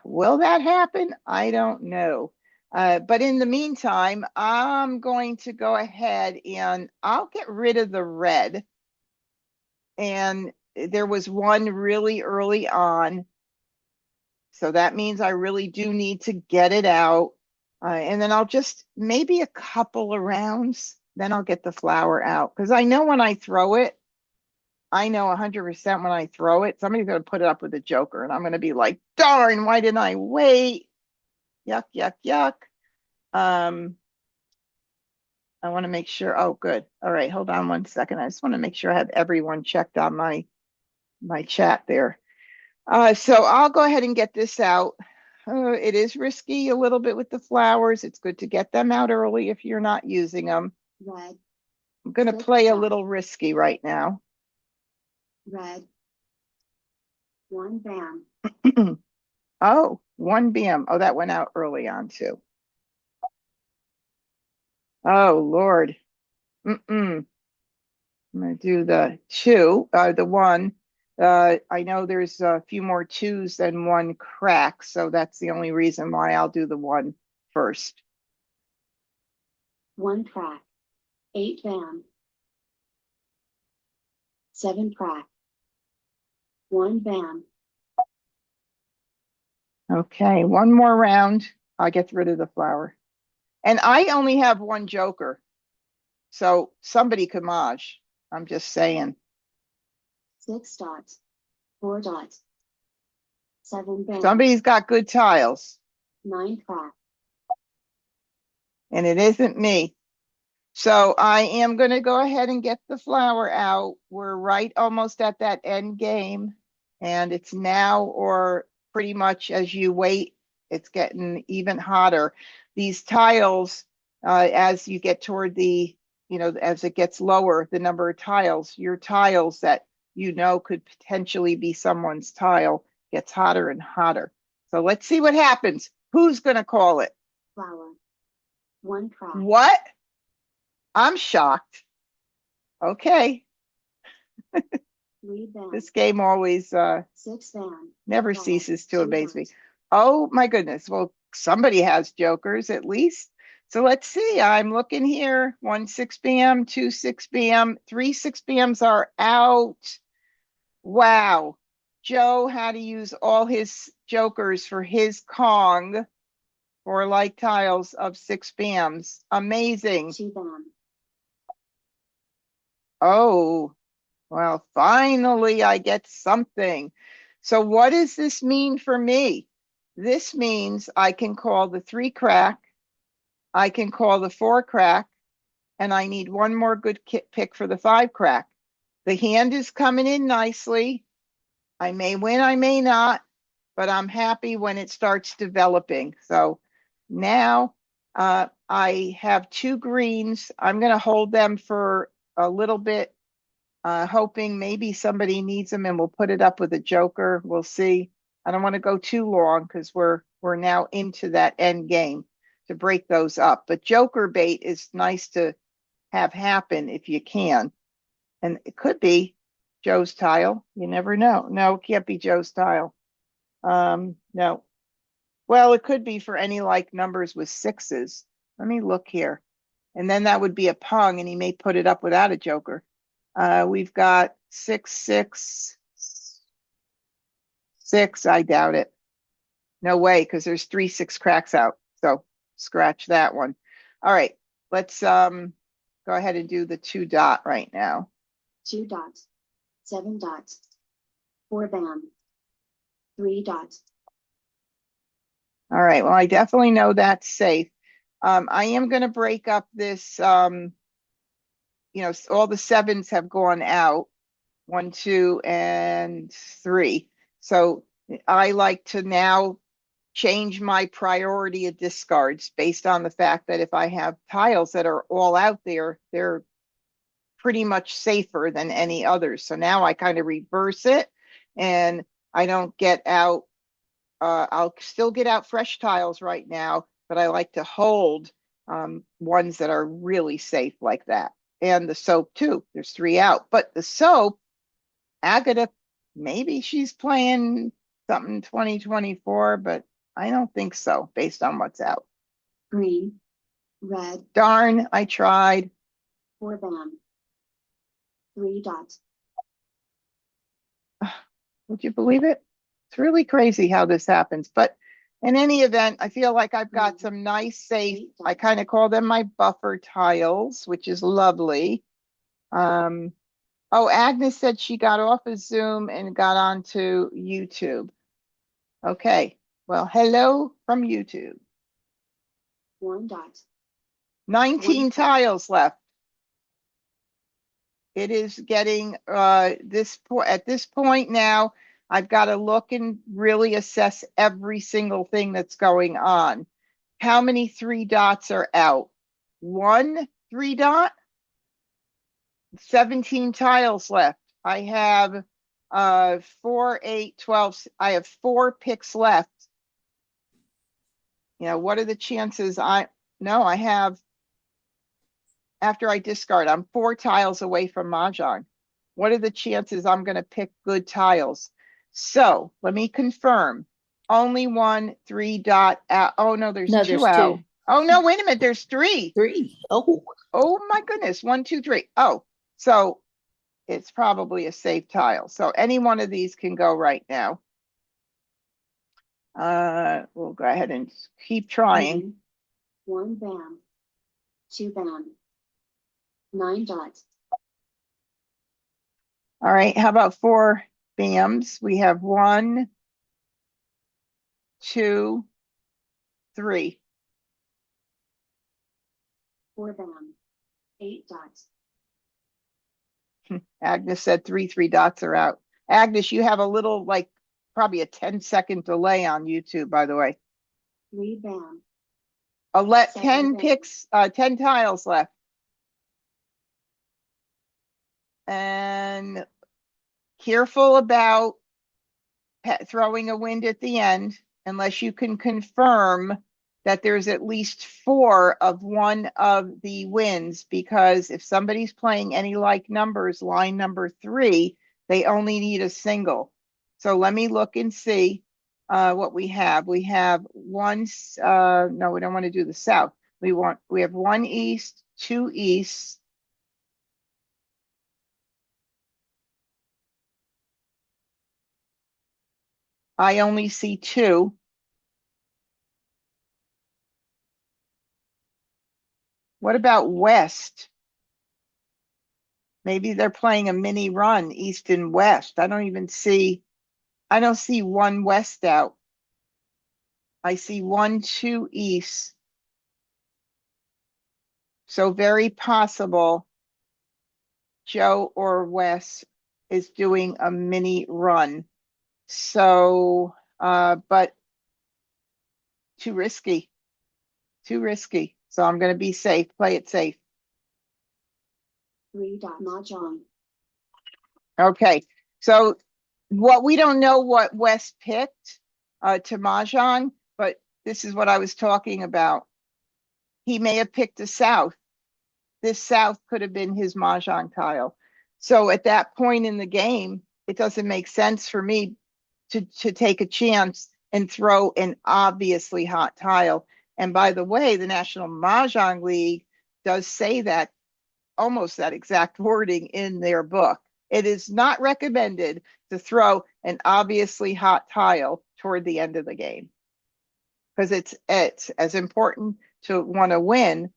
Will that happen? I don't know. But in the meantime, I'm going to go ahead and I'll get rid of the red. And there was 1 really early on. So that means I really do need to get it out. And then I'll just maybe a couple of rounds, then I'll get the flower out. Because I know when I throw it, I know 100% when I throw it, somebody's going to put it up with a joker. And I'm going to be like, darn, why didn't I wait? Yuck, yuck, yuck. I want to make sure. Oh, good. All right, hold on 1 second. I just want to make sure I have everyone checked on my chat there. So I'll go ahead and get this out. It is risky a little bit with the flowers. It's good to get them out early if you're not using them. Red. I'm going to play a little risky right now. Red. 1 bam. Oh, 1 bam. Oh, that went out early on too. Oh, Lord. I'm going to do the 2, the 1. I know there's a few more 2s than 1 crack, so that's the only reason why I'll do the 1 first. 1 crack. 8 bam. 7 crack. 1 bam. Okay, 1 more round. I'll get rid of the flower. And I only have 1 joker. So somebody could Maj. I'm just saying. 6 dots. 4 dots. 7 bam. Somebody's got good tiles. 9 crack. And it isn't me. So I am going to go ahead and get the flower out. We're right almost at that end game. And it's now or pretty much as you wait, it's getting even hotter. These tiles, as you get toward the, as it gets lower, the number of tiles, your tiles that could potentially be someone's tile gets hotter and hotter. So let's see what happens. Who's going to call it? Flower. 1 crack. What? I'm shocked. Okay. 3 bam. This game always 6 bam. never Five, ceases to 2 amaze me. dots. Oh my goodness. Well, somebody has jokers at least. So let's see. I'm looking here. 1 6 bam, 2 6 bam, 3 6 bams are out. Wow. Joe had to use all his jokers for his Kong for like tiles of 6 bams. Amazing. 2 bam. Oh, well, finally I get something. So what does this mean for me? This means I can call the 3 crack, I can call the 4 crack, and I need one more good pick for the 5 crack. The hand is coming in nicely. I may win, I may not, but I'm happy when it starts developing. So now I have 2 greens. I'm going to hold them for a little bit, hoping maybe somebody needs them and we'll put it up with a joker. We'll see. I don't want to go too long because we're now into that end game to break those up. But joker bait is nice to have happen if you can. And it could be Joe's tile. You never know. No, it can't be Joe's tile. No. Well, it could be for any like numbers with 6s. Let me look here. And then that would be a pung and he may put it up without a joker. We've got 6 6 6. I doubt it. No way, because there's 3 6 cracks out. So scratch that one. All right, let's go ahead and do the 2 dot right now. 2 dots. 7 dots. 4 bam. 3 dots. All right, well, I definitely know that's safe. I am going to break up this, all the 7s have gone out, 1, 2, and 3. So I like to now change my priority of discards based on the fact that if I have tiles that are all out there, they're pretty much safer than any others. So now I kind of reverse it and I don't get out. I'll still get out fresh tiles right now, but I like to hold ones that are really safe like that. And the soap too. There's 3 out. But the soap, Agatha, maybe she's playing something 2024, but I don't think so based on what's out. Green. Red. Darn, I tried. 4 bam. 3 dots. Would you believe it? It's really crazy how this happens. But in any event, I feel like I've got some nice, safe, I kind of call them my buffer tiles, which is lovely. Oh, Agnes said she got off of Zoom and got onto YouTube. Okay. Well, hello from YouTube. 1 dot. 19 tiles left. It is getting at this point now, I've got to look and really assess every single thing that's going on. How many 3 dots are out? 1 3 dot? 17 tiles left. I have 4, 8, 12. I have 4 picks left. What are the chances? I have, after I discard, I'm 4 tiles away from Mah Jongg. What are the chances I'm going to pick good tiles? So let me confirm. Only 1 3 dot out. Oh no, there's 2 out. 2. Oh no, wait a minute. There's 3. 3. Oh. Oh my goodness. 1 2 3. Oh, so it's probably a safe tile. So any one of these can go right now. We'll go ahead and keep trying. Green. 1 bam. 2 bam. 9 dots. All right, how about 4 bams? We have 1, 2, 3. 4 bam. 8 dots. Agnes said 3 3 dots are out. Agnes, you have a little, like, probably a 10-second delay on YouTube, by the way. 3 bam. 10 picks, 10 tiles left. And careful about throwing a wind at the end. unless you can confirm that there's at least 4 of one of the wins, because if somebody's playing any like numbers, line number 3, they only need a single. So let me look and see what we have. We have one, no, we don't want to do the south. We have 1 east, 2 east. I only see 2. What about west? Maybe they're playing a mini run, east and west. I don't see 1 west out. I see 1, 2 east. So very possible Joe or Wes is doing a mini run. So, but too risky. So I'm going to be safe, play it safe. 3 dot Mahjong. Okay, so we don't know what Wes picked to Mahjong, but this is what I was talking about. He may have picked a south. This south could have been his Mahjong tile. So at that point in the game, it doesn't make sense for me to take a chance and throw an obviously hot tile. And by the way, the National Mahjong League does say that, almost that exact wording in their book. It is not recommended to throw an obviously hot tile toward the end of the game, because it's as important to want to win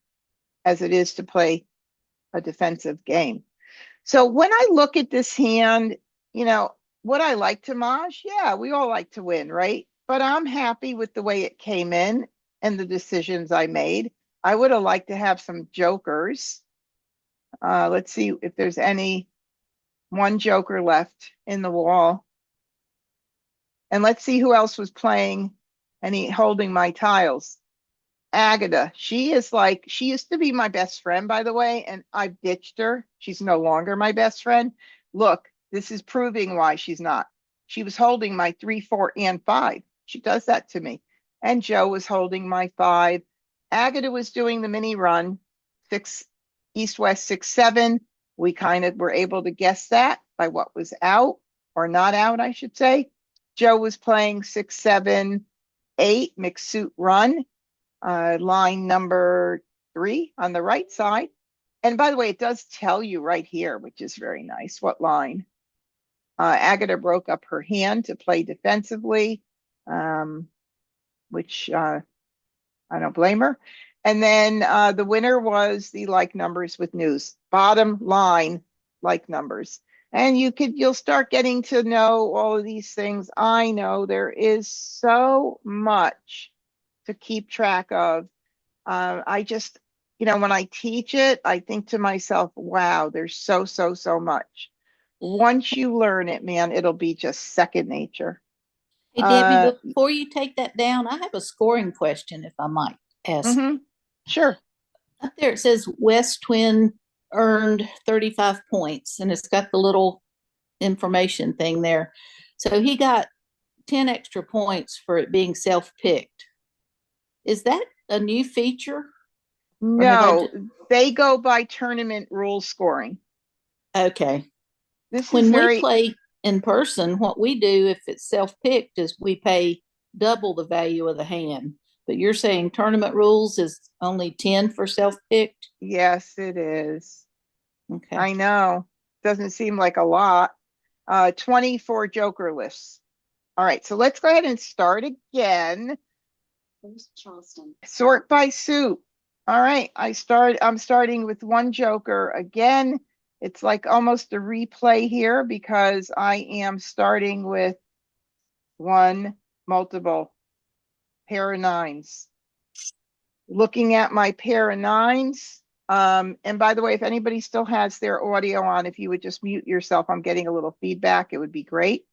as it is to play a defensive game. So when I look at this hand, would I like to Maj? Yeah, we all like to win, right? But I'm happy with the way it came in and the decisions I made. I would have liked to have some jokers. Let's see if there's one joker left in the wall. And let's see who else was playing and holding my tiles. Agatha, she used to be my best friend, by the way, and I've ditched her. She's no longer my best friend. Look, this is proving why she's not. She was holding my 3, 4, and 5. She does that to me. And Joe was holding my 5. Agatha was doing the mini run, 6, east, west, 6, 7. We kind of were able to guess that by what was out, or not out, I should say. Joe was playing 6, 7, 8, mixed suit run. Line number 3 on the right side. And by the way, it does tell you right here, which is very nice, what line. Agatha broke up her hand to play defensively, which I don't blame her. And then the winner was the like numbers with news. Bottom line, like numbers. And you'll start getting to know all of these things. I know there is so much to keep track of. I just, when I teach it, I think to myself, wow, there's so much. Once you learn it, man, it'll be just second nature. Hey, Debbie, before you take that down, I have a scoring question, if I might ask. Sure. Up there it says West Twin earned 35 points, and it's got the little information thing there. So he got 10 extra points for it being self-picked. Is that a new feature? No, they go by tournament rule scoring. Okay. This when is we play in person, what we do if it's self-picked is we pay double the value of the hand. But you're saying tournament rules is only 10 for self-picked? Yes, it is. Okay. I know. Doesn't seem like a lot. 20 for joker lists. All right, so let's go ahead and start again. First Charleston. Sort by suit. All right, I'm starting with 1 joker again. It's like almost a replay here because I am starting with 1 multiple pair of 9s. Looking at my pair of 9s. And by the way, if anybody still has their audio on, if you would just mute yourself, I'm getting a little feedback. It would be great.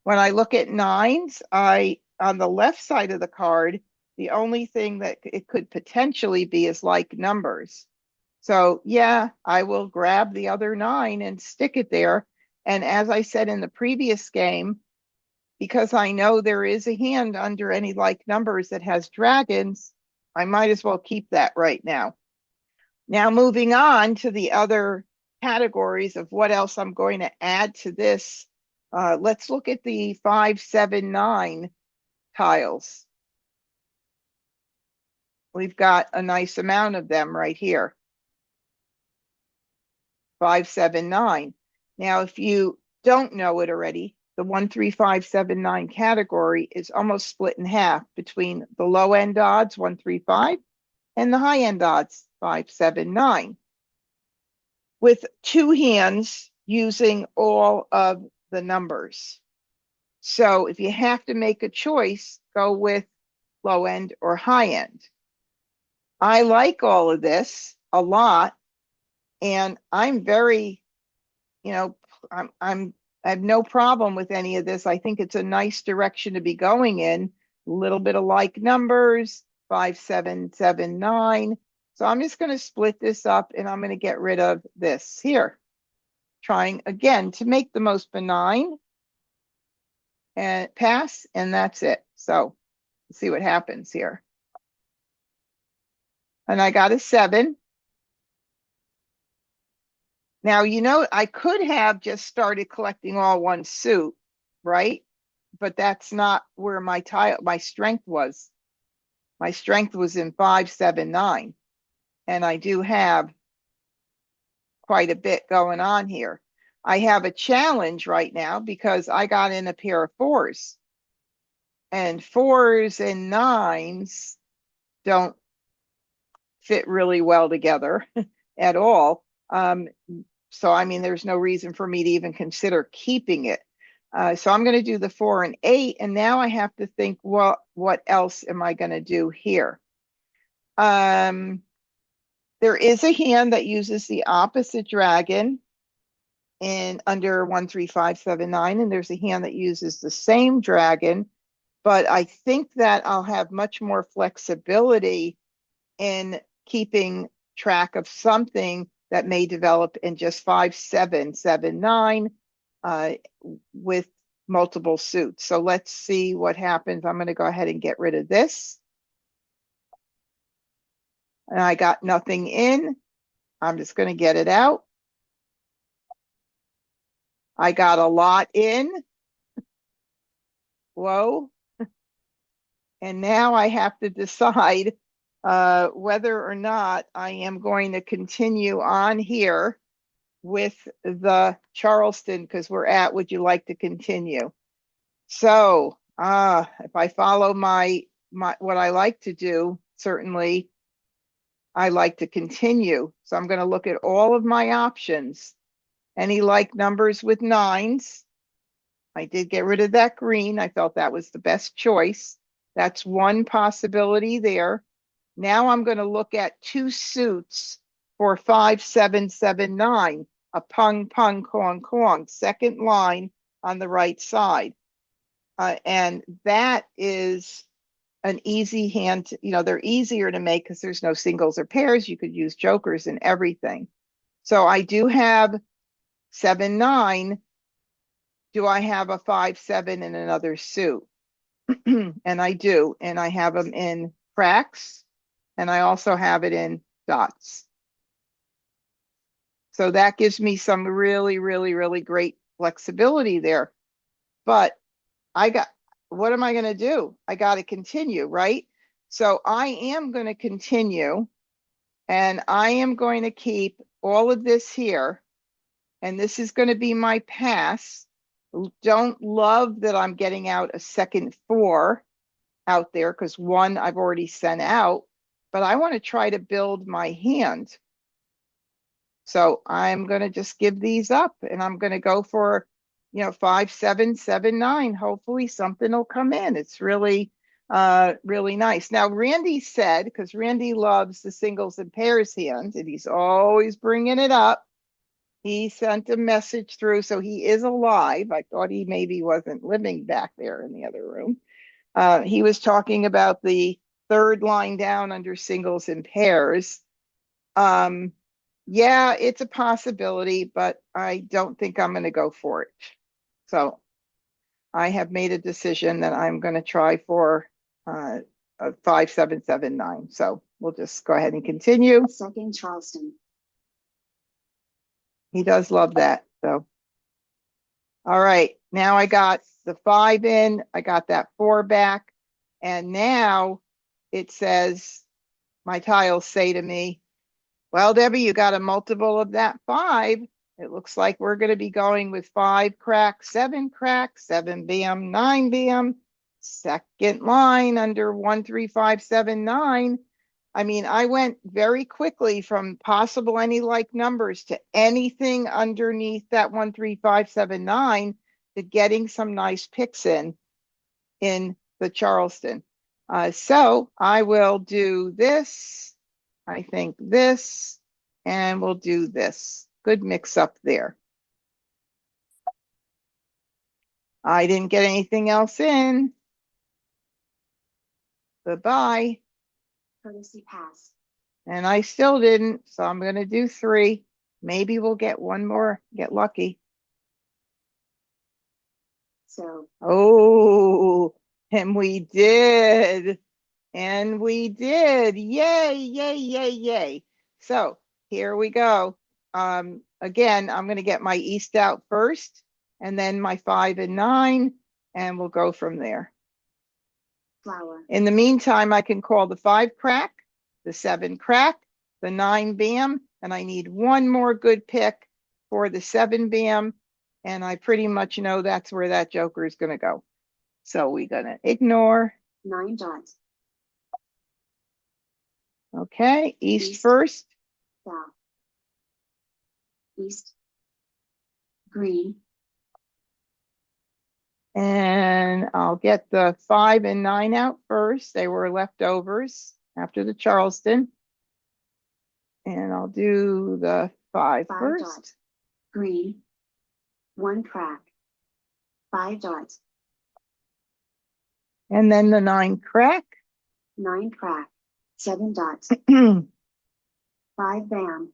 When I look at 9s, on the left side of the card, the only thing that it could potentially be is like numbers. So yeah, I will grab the other 9 and stick it there. And as I said in the previous game, because I know there is a hand under any like numbers that has dragons, I might as well keep that right now. Now moving on to the other categories of what else I'm going to add to this. Let's look at the 5, 7, 9 tiles. We've got a nice amount of them right here. 5, 7, 9. Now, if you don't know it already, the 1, 3, 5, 7, 9 category is almost split in half between the low end odds, 1, 3, 5, and the high end odds, 5, 7, 9. With two hands using all of the numbers. So if you have to make a choice, go with low end or high end. I like all of this a lot, and I'm very, I have no problem with any of this. I think it's a nice direction to be going in. A little bit of like numbers, 5, 7, 7, 9. So I'm just going to split this up and I'm going to get rid of this here. Trying again to make the most benign and pass, and that's it. So let's see what happens here. And I got a 7. Now, I could have just started collecting all one suit, right? But that's not where my strength was. My strength was in 5, 7, 9. And I do have quite a bit going on here. I have a challenge right now because I got in a pair of 4s. And 4s and 9s don't fit really well together at all. So, I mean, there's no reason for me to even consider keeping it. So I'm going to do the 4 and 8. And now I have to think, well, what else am I going to do here? There is a hand that uses the opposite dragon in under 1, 3, 5, 7, 9. And there's a hand that uses the same dragon. But I think that I'll have much more flexibility in keeping track of something that may develop in just 5, 7, 7, 9 with multiple suits. So let's see what happens. I'm going to go ahead and get rid of this. And I got nothing in. I'm just going to get it out. I got a lot in. Whoa. And now I have to decide whether or not I am going to continue on here with the Charleston, because we're at would you like to continue? So if I follow my what I like to do, certainly I like to continue. So I'm going to look at all of my options. Any like numbers with 9s. I did get rid of that green. I felt that was the best choice. That's one possibility there. Now I'm going to look at 2 suits for 5, 7, 7, 9. A pung, pung, kong, kong. Second line on the right side. And that is an easy hand. They're easier to make because there's no singles or pairs. You could use jokers and everything. So I do have 7, 9. Do I have a 5, 7 in another suit? And I do. And I have them in cracks. And I also have it in dots. So that gives me some really, really, really great flexibility there. But what am I going to do? I got to continue, right? So I am going to continue. And I am going to keep all of this here. And this is going to be my pass. Don't love that I'm getting out a second 4 out there because 1 I've already sent out, but I want to try to build my hand. So I'm going to just give these up and I'm going to go for, 5, 7, 7, 9. Hopefully something will come in. It's really, really nice. Now, Randy said, because Randy loves the singles and pairs hand and he's always bringing it up. He sent a message through, so he is alive. I thought he maybe wasn't living back there in the other room. He was talking about the 3rd line down under singles and pairs. Yeah, it's a possibility, but I don't think I'm going to go for it. So I have made a decision that I'm going to try for a 5779. So we'll just go ahead and continue. Second Charleston. He does love that. So, all right. Now I got the 5 in. I got that 4 back. And now it says, my tiles say to me, well, Debbie, you got a multiple of that 5. It looks like we're going to be going with 5 crack, 7 crack, 7 BM, 9 BM, second line under 13579. I mean, I went very quickly from possible any like numbers to anything underneath that 13579 to getting some nice picks in the Charleston. So I will do this. I think this, and we'll do this. Good mix up there. I didn't get anything else in. Goodbye. Courtesy pass. And I still didn't, so I'm going to do 3. Maybe we'll get one more, get lucky. So Oh, and we did. And we did. Yay, yay, yay, yay. So here we go. Again, I'm going to get my East out first, and then my 5 and 9, and we'll go from there. flower. In the meantime, I can call the 5 crack, the 7 crack, the 9 BM, and I need one more good pick for the 7 BM, and I pretty much know that's where that joker is going to go. So we're going to ignore. 9 dots. Okay, East East. first. South. East. Green. And I'll get the 5 and 9 out first. They were leftovers after the Charleston. And I'll do the 5 5 first. dots. Green. 1 crack. 5 dots. And then the 9 crack. 9 crack. 7 dots. 5 bam.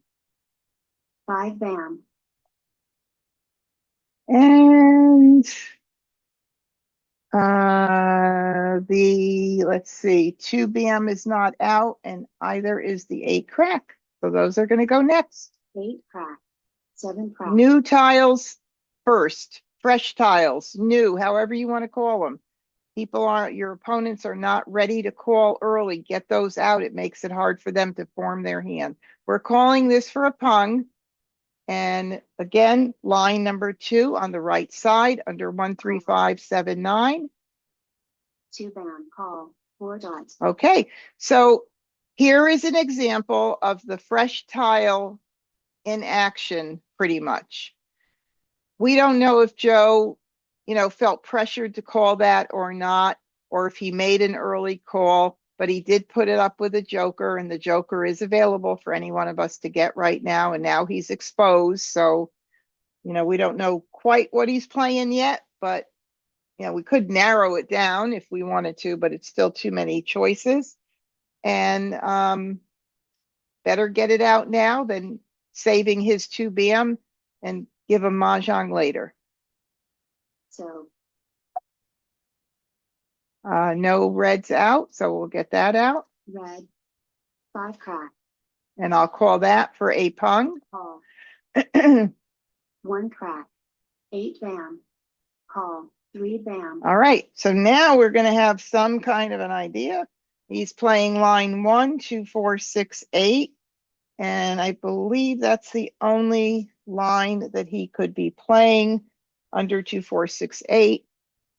5 bam. And let's see, 2 BM is not out, and either is the 8 crack. So those are going to go next. 8 crack. 7 crack. New tiles first, fresh tiles, new, however you want to call them. Your opponents are not ready to call early. Get those out. It makes it hard for them to form their hand. We're calling this for a pung. And again, line number 2 on the right side under 13579. 2 bam. Call. 4 dots. Okay, so here is an example of the fresh tile in action, pretty much. We don't know if Joe, felt pressured to call that or not, or if he made an early call, but he did put it up with a joker, and the joker is available for any one of us to get right now, and now he's exposed. So, we don't know quite what he's playing yet, but, we could narrow it down if we wanted to, but it's still too many choices. And better get it out now than saving his 2 BM and give him Mah Jongg later. So No reds out, so we'll get that out. red. 5 crack. And I'll call that for a pung. Call. 1 crack. 8 bam. Call. 3 bam. All right, so now we're going to have some kind of an idea. He's playing line 1, 2, 4, 6, 8. And I believe that's the only line that he could be playing under 2, 4, 6, 8.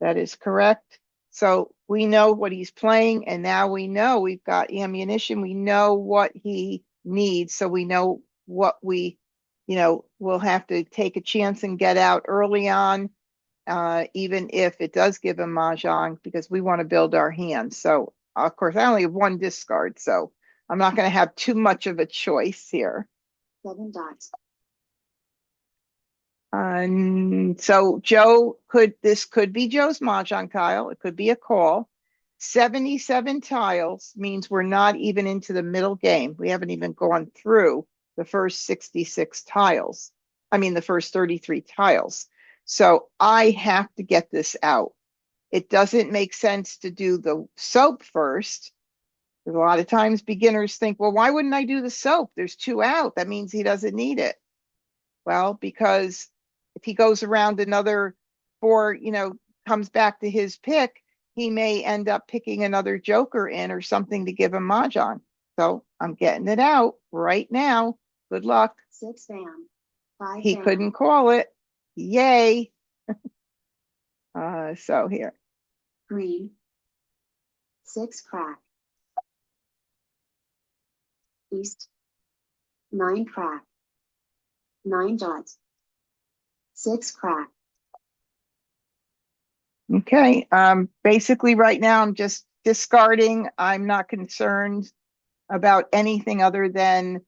That is correct. So we know what he's playing, and now we know we've got ammunition. We know what he needs, so we know what we, will have to take a chance and get out early on, even if it does give him Mah Jongg, because we want to build our hand. So, of course, I only have 1 discard, so I'm not going to have too much of a choice here. 7 dots. So this could be Joe's Mah Jongg tile. It could be a call. 77 tiles means we're not even into the middle game. We haven't even gone through the first 66 tiles. I mean, the first 33 tiles. So I have to get this out. It doesn't make sense to do the soap first. A lot of times beginners think, well, why wouldn't I do the soap? There's 2 out. That means he doesn't need it. Well, because if he goes around another 4, comes back to his pick, he may end up picking another joker in or something to give him Mahjong. So I'm getting it out right now. Good luck. 6 bam. 5 He bam. couldn't call it. Yay. So here. Green. 6 crack. East. 9 crack. 9 dots. 6 crack. Okay. Basically right now I'm just discarding. I'm not concerned about anything other than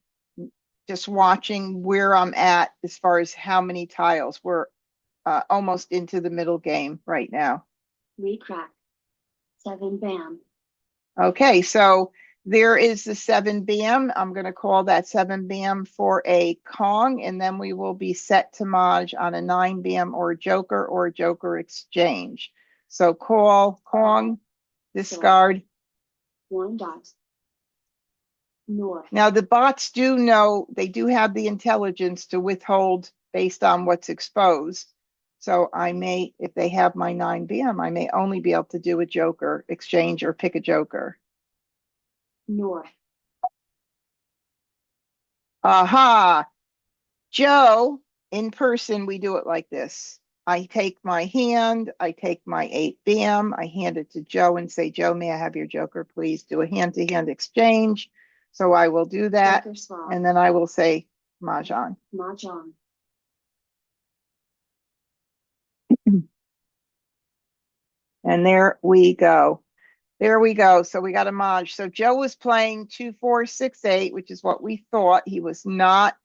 just watching where I'm at as far as how many tiles. We're almost into the middle game right now. 3 crack. 7 bam. Okay, so there is the 7 bam. I'm going to call that 7 bam for a Kong, and then we will be set to Maj on a 9 bam or a Joker exchange. So call Kong, discard. 1 dot. North. Now the bots do know, they do have the intelligence to withhold based on what's exposed. So I may, if they have my 9 bam, I may only be able to do a Joker exchange or pick a Joker. North. Aha! Joe, in person, we do it like this. I take my hand, I take my 8 bam, I hand it to Joe and say, Joe, may I have your Joker, please? Do a hand-to-hand exchange. So I will do that, Joker swap. and then I will say Mahjong. Mah Jongg. And there we go. There we go. So we got a Maj. So Joe was playing 2, 4, 6, 8, which is what we thought. He was not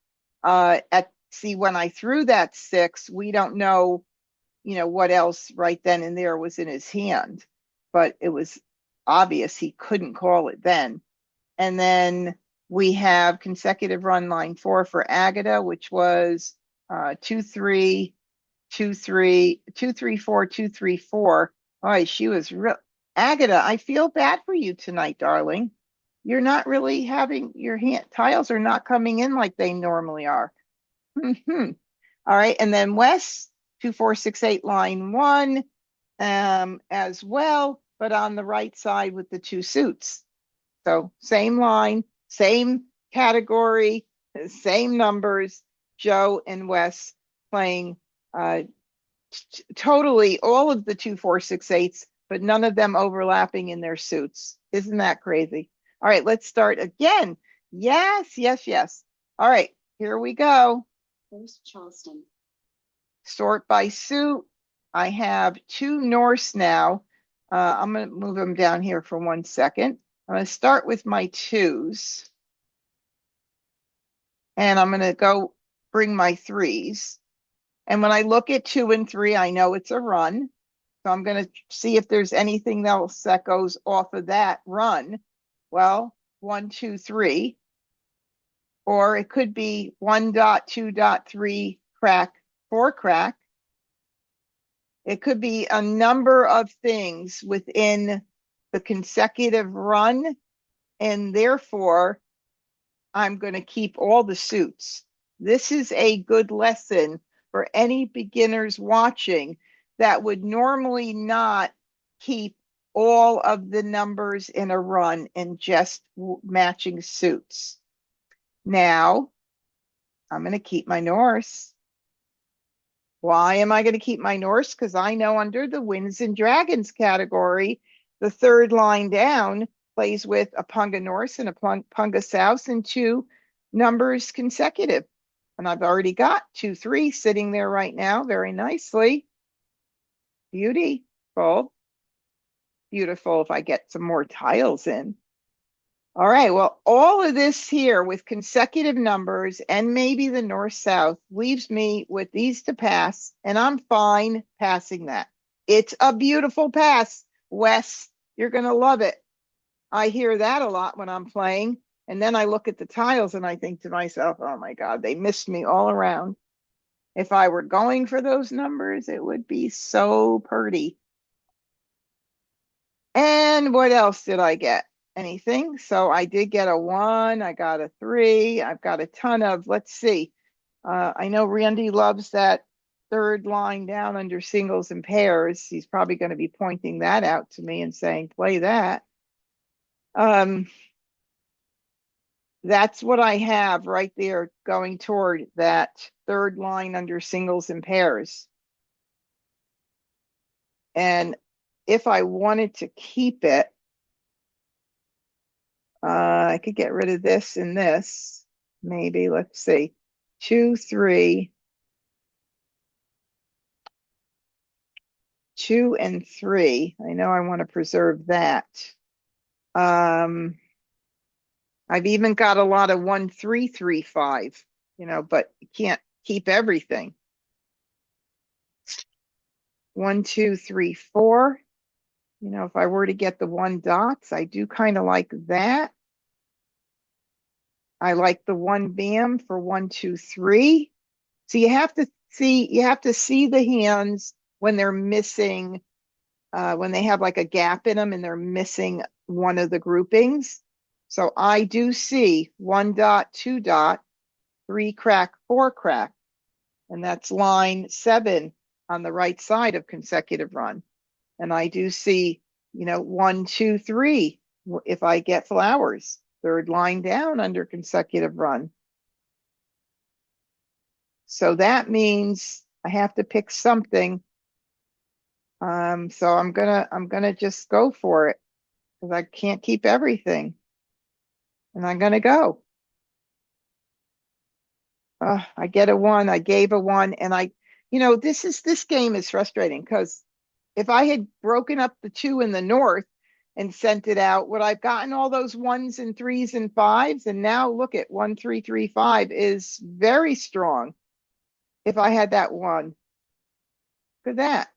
see, when I threw that 6, we don't know, what else right then and there was in his hand. But it was obvious he couldn't call it then. And then we have consecutive run line 4 for Agata, which was 2, 3, 2, 3, 2, 3, 4, 2, 3, 4. All right, she was real. Agata, I feel bad for you tonight, darling. You're not really having your hand tiles are not coming in like they normally are. All right, and then Wes, 2, 4, 6, 8, line 1, as well, but on the right side with the 2 suits. So same line, same category, same numbers. Joe and Wes playing totally all of the 2, 4, 6, 8s, but none of them overlapping in their suits. Isn't that crazy? All right, let's start again. Yes, yes, yes. All right, here we go. First Charleston. Sort by suit. I have 2 Norse now. I'm going to move them down here for 1 second. I'm going to start with my 2s. And I'm going to go bring my 3s. And when I look at 2 and 3, I know it's a run. So I'm going to see if there's anything else that goes off of that run. Well, 1, 2, 3. Or it could be 1 dot, 2 dot, 3 crack, 4 crack. It could be a number of things within the consecutive run. And therefore, I'm going to keep all the suits. This is a good lesson for any beginners watching that would normally not keep all of the numbers in a run and just matching suits. Now, I'm going to keep my Norse. Why am I going to keep my Norse? Because I know under the Winds and Dragons category, the 3rd line down plays with a Punga Norse and a Punga South and 2 numbers consecutive. And I've already got 2, 3 sitting there right now very nicely. Beautiful. Beautiful if I get some more tiles in. All right, well, all of this here with consecutive numbers and maybe the north-south leaves me with these to pass, and I'm fine passing that. It's a beautiful pass, Wes. You're going to love it. I hear that a lot when I'm playing, and then I look at the tiles and I think to myself, oh my God, they missed me all around. If I were going for those numbers, it would be so pretty. And what else did I get? Anything? So I did get a 1, I got a 3, I've got a ton of, let's see. I know Randy loves that third line down under singles and pairs. He's probably going to be pointing that out to me and saying, play that. That's what I have right there going toward that third line under singles and pairs. And if I wanted to keep it, I could get rid of this and this. Maybe, let's see, 2, 3, 2 and 3. I know I want to preserve that. I've even got a lot of 1, 3, 3, 5, but you can't keep everything. 1, 2, 3, 4. If I were to get the 1 dots, I do kind of like that. I like the 1 bam for 1, 2, 3. So you have to see the hands when they're missing, when they have like a gap in them and they're missing one of the groupings. So I do see 1 dot, 2 dot, 3 crack, 4 crack, and that's line 7 on the right side of consecutive run. And I do see, 1, 2, 3 if I get flowers, third line down under consecutive run. So that means I have to pick something. So I'm gonna just go for it because I can't keep everything. And I'm gonna go. I get a 1, I gave a 1, and this game is frustrating because if I had broken up the 2 in the north and sent it out, would I've gotten all those 1s and 3s and 5s? And now look at 1, 3, 3, 5 is very strong. If I had that 1, look at that.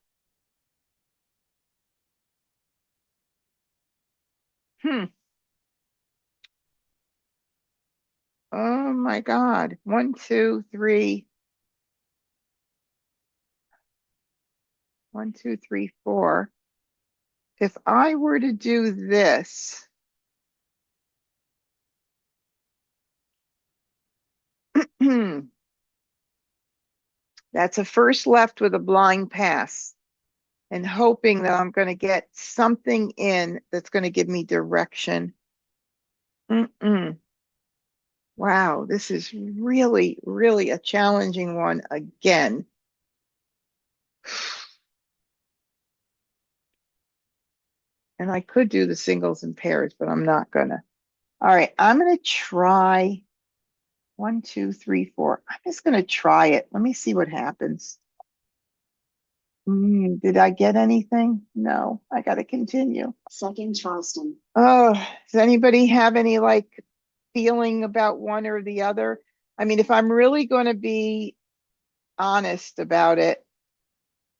Oh my God. 1, 2, 3. 1, 2, 3, 4. If I were to do this, that's a first left with a blind pass and hoping that I'm going to get something in that's going to give me direction. Wow, this is really, really a challenging one again. And I could do the singles and pairs, but I'm not gonna. All right, I'm gonna try 1, 2, 3, 4. I'm just gonna try it. Let me see what happens. Did I get anything? No, I gotta continue. Second Charleston. Oh, does anybody have any feeling about one or the other? I mean, if I'm really going to be honest about it,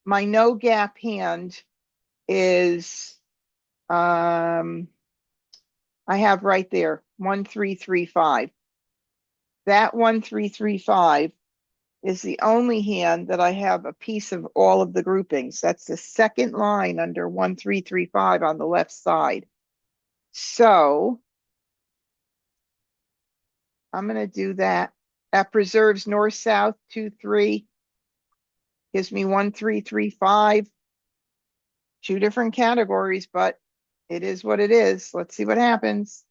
my no gap hand is I have right there 1, 3, 3, 5. That 1, 3, 3, 5 is the only hand that I have a piece of all of the groupings. That's the second line under 1, 3, 3, 5 on the left side. So I'm going to do that. That preserves north, south, 2, 3. Gives me 1, 3, 3, 5. 2 different categories, but it is what it is. Let's see what happens.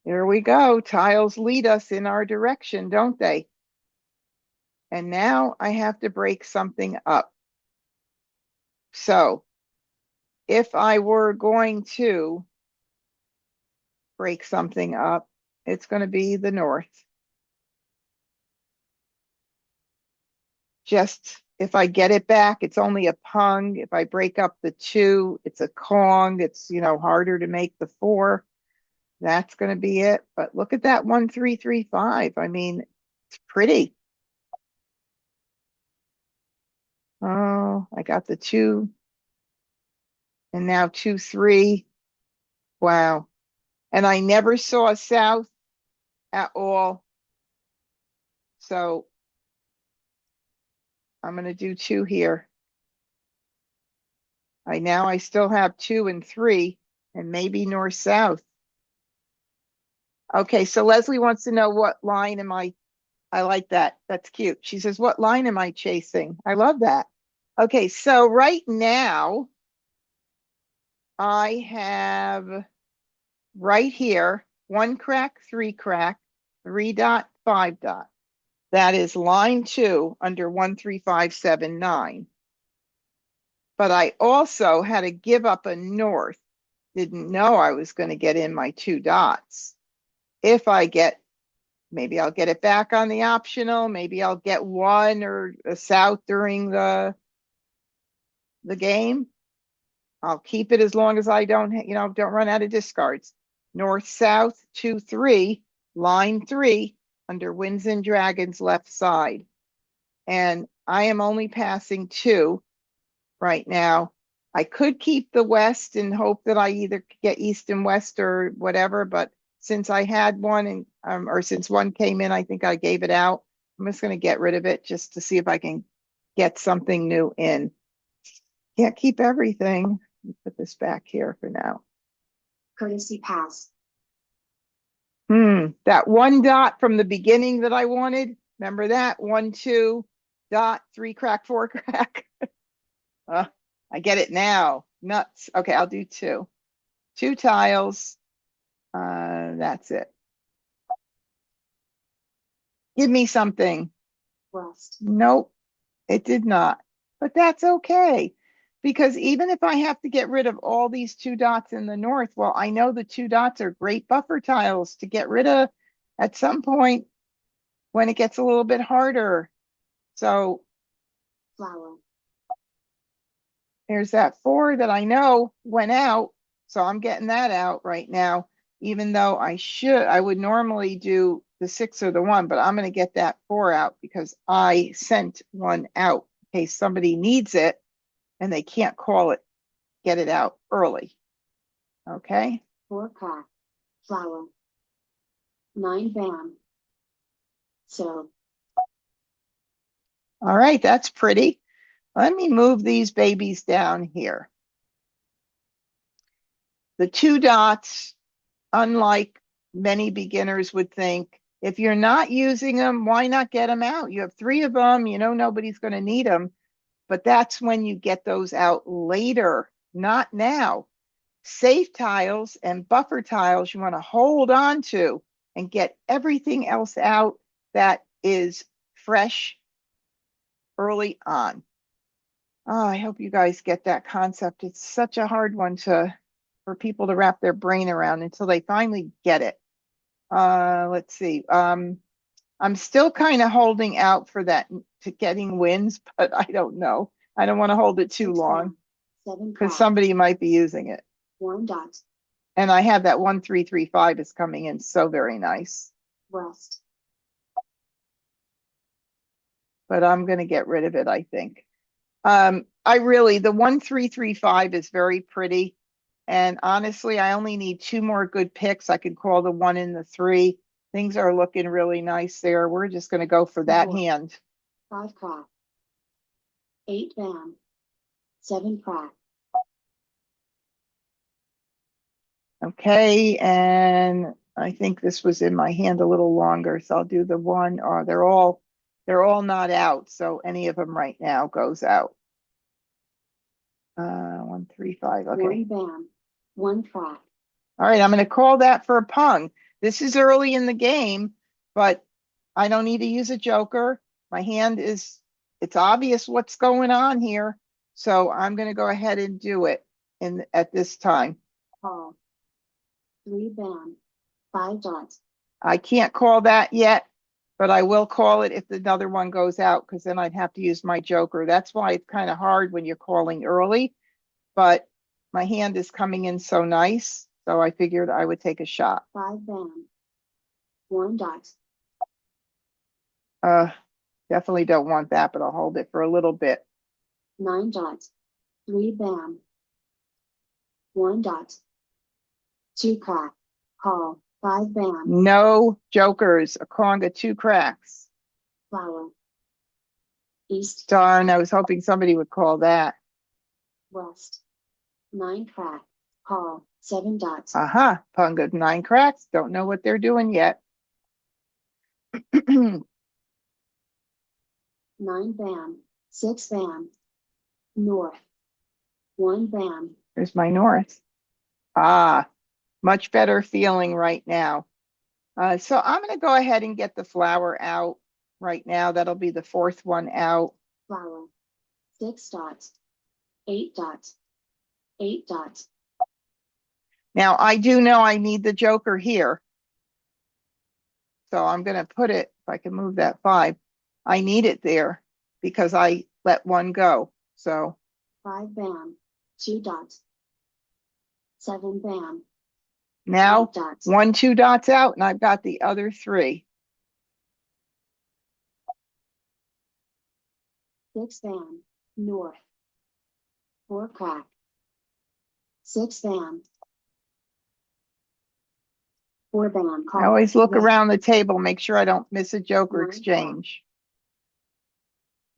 Here we go. Tiles lead us in our direction, don't they? And now I have to break something up. So if I were going to break something up, it's going to be the north. Just if I get it back, it's only a pung. If I break up the 2, it's a Kong. It's, harder to make the 4. That's going to be it. But look at that 1, 3, 3, 5. I mean, it's pretty. Oh, I got the 2. And now 2, 3. Wow. And I never saw south at all. So I'm going to do 2 here. I still have 2 and 3 and maybe north south. Okay, so Leslie wants to know what line am I like that. That's cute. She says, what line am I chasing? I love that. Okay, so right now I have right here 1 crack, 3 crack, 3 dot, 5 dot. That is line 2 under 1, 3, 5, 7, 9. But I also had to give up a north. Didn't know I was going to get in my 2 dots. If I get, maybe I'll get it back on the optional. Maybe I'll get 1 or a south during the game. I'll keep it as long as I don't run out of discards. North, south, 2, 3, line 3 under Winds and Dragons left side. And I am only passing 2 right now. I could keep the west and hope that I either get east and west or whatever, but since I had one and or since one came in, I think I gave it out. I'm just going to get rid of it just to see if I can get something new in. Can't keep everything. Put this back here for now. Courtesy pass. That 1 dot from the beginning that I wanted. Remember that? 1, 2 dot, 3 crack, 4 crack. I get it now. Nuts. Okay, I'll do 2. 2 tiles. That's it. Give me something. West. Nope, it did not. But that's okay. Because even if I have to get rid of all these 2 dots in the north, well, I know the 2 dots are great buffer tiles to get rid of at some point when it gets a little bit harder. So Flower. there's that 4 that I know went out. So I'm getting that out right now, even though I would normally do the 6 or the 1, but I'm going to get that 4 out because I sent 1 out in case somebody needs it and they can't call it, get it out early. Okay. 4 crack. Flower. 9 bam. So. All right, that's pretty. Let me move these babies down here. The 2 dots, unlike many beginners would think, if you're not using them, why not get them out? You have 3 of them, you know nobody's going to need them, but that's when you get those out later, not now. Safe tiles and buffer tiles you want to hold on to and get everything else out that is fresh early on. Oh, I hope you guys get that concept. It's such a hard one for people to wrap their brain around until they finally get it. Let's see. I'm still kind of holding out for that to getting wins, but I don't know. I don't want to hold it too 6 long bam. 7 because crack. somebody might be using it. 1 dot. And I have that 1, 3, 3, 5 is coming in so very nice. West. But I'm going to get rid of it, I think. The 1, 3, 3, 5 is very pretty. And honestly, I only need 2 more good picks. I could call the 1 and the 3. Things are looking really nice there. We're just going to go for that 4. hand. 5 crack. 8 bam. 7 crack. Okay, and I think this was in my hand a little longer, so I'll do the 1. They're all not out, so any of them right now goes out. 1, 3, 5. Okay. 1 bam. 1 crack. All right, I'm going to call that for a pung. This is early in the game, but I don't need to use a joker. My hand it's obvious what's going on here. So I'm going to go ahead and do it at this time. Call. 3 bam. 5 dots. I can't call that yet, but I will call it if another one goes out because then I'd have to use my joker. That's why it's kind of hard when you're calling early, but my hand is coming in so nice. So I figured I would take a shot. 5 bam. 1 dot. Definitely don't want that, but I'll hold it for a little bit. 9 dots. 3 bam. 1 dot. 2 crack. Call. 5 bam. No jokers. A conga, 2 cracks. flower. East, Darn, I was hoping somebody would call that. west. 9 crack, call, 7 dots. Aha, Punga 9 cracks. Don't know what they're doing yet. 9 bam, 6 bam. North. 1 bam, There's my north. Ah, much better feeling right now. So I'm going to go ahead and get the flower out right now. That'll be the fourth one out. flower. 6 dots. 8 dots. 8 dots. Now, I do know I need the joker here. So I'm going to put it, if I can move that 5, I need it there because I let one go. So 5 bam, 2 dots. 7 bam, now 8 dots. 1, 2 dots out, and I've got the other 3. 6 bam, north. 4 crack. 6 bam. 4 bam, call. I always look west. around the table, make sure I don't miss a joker 9 exchange.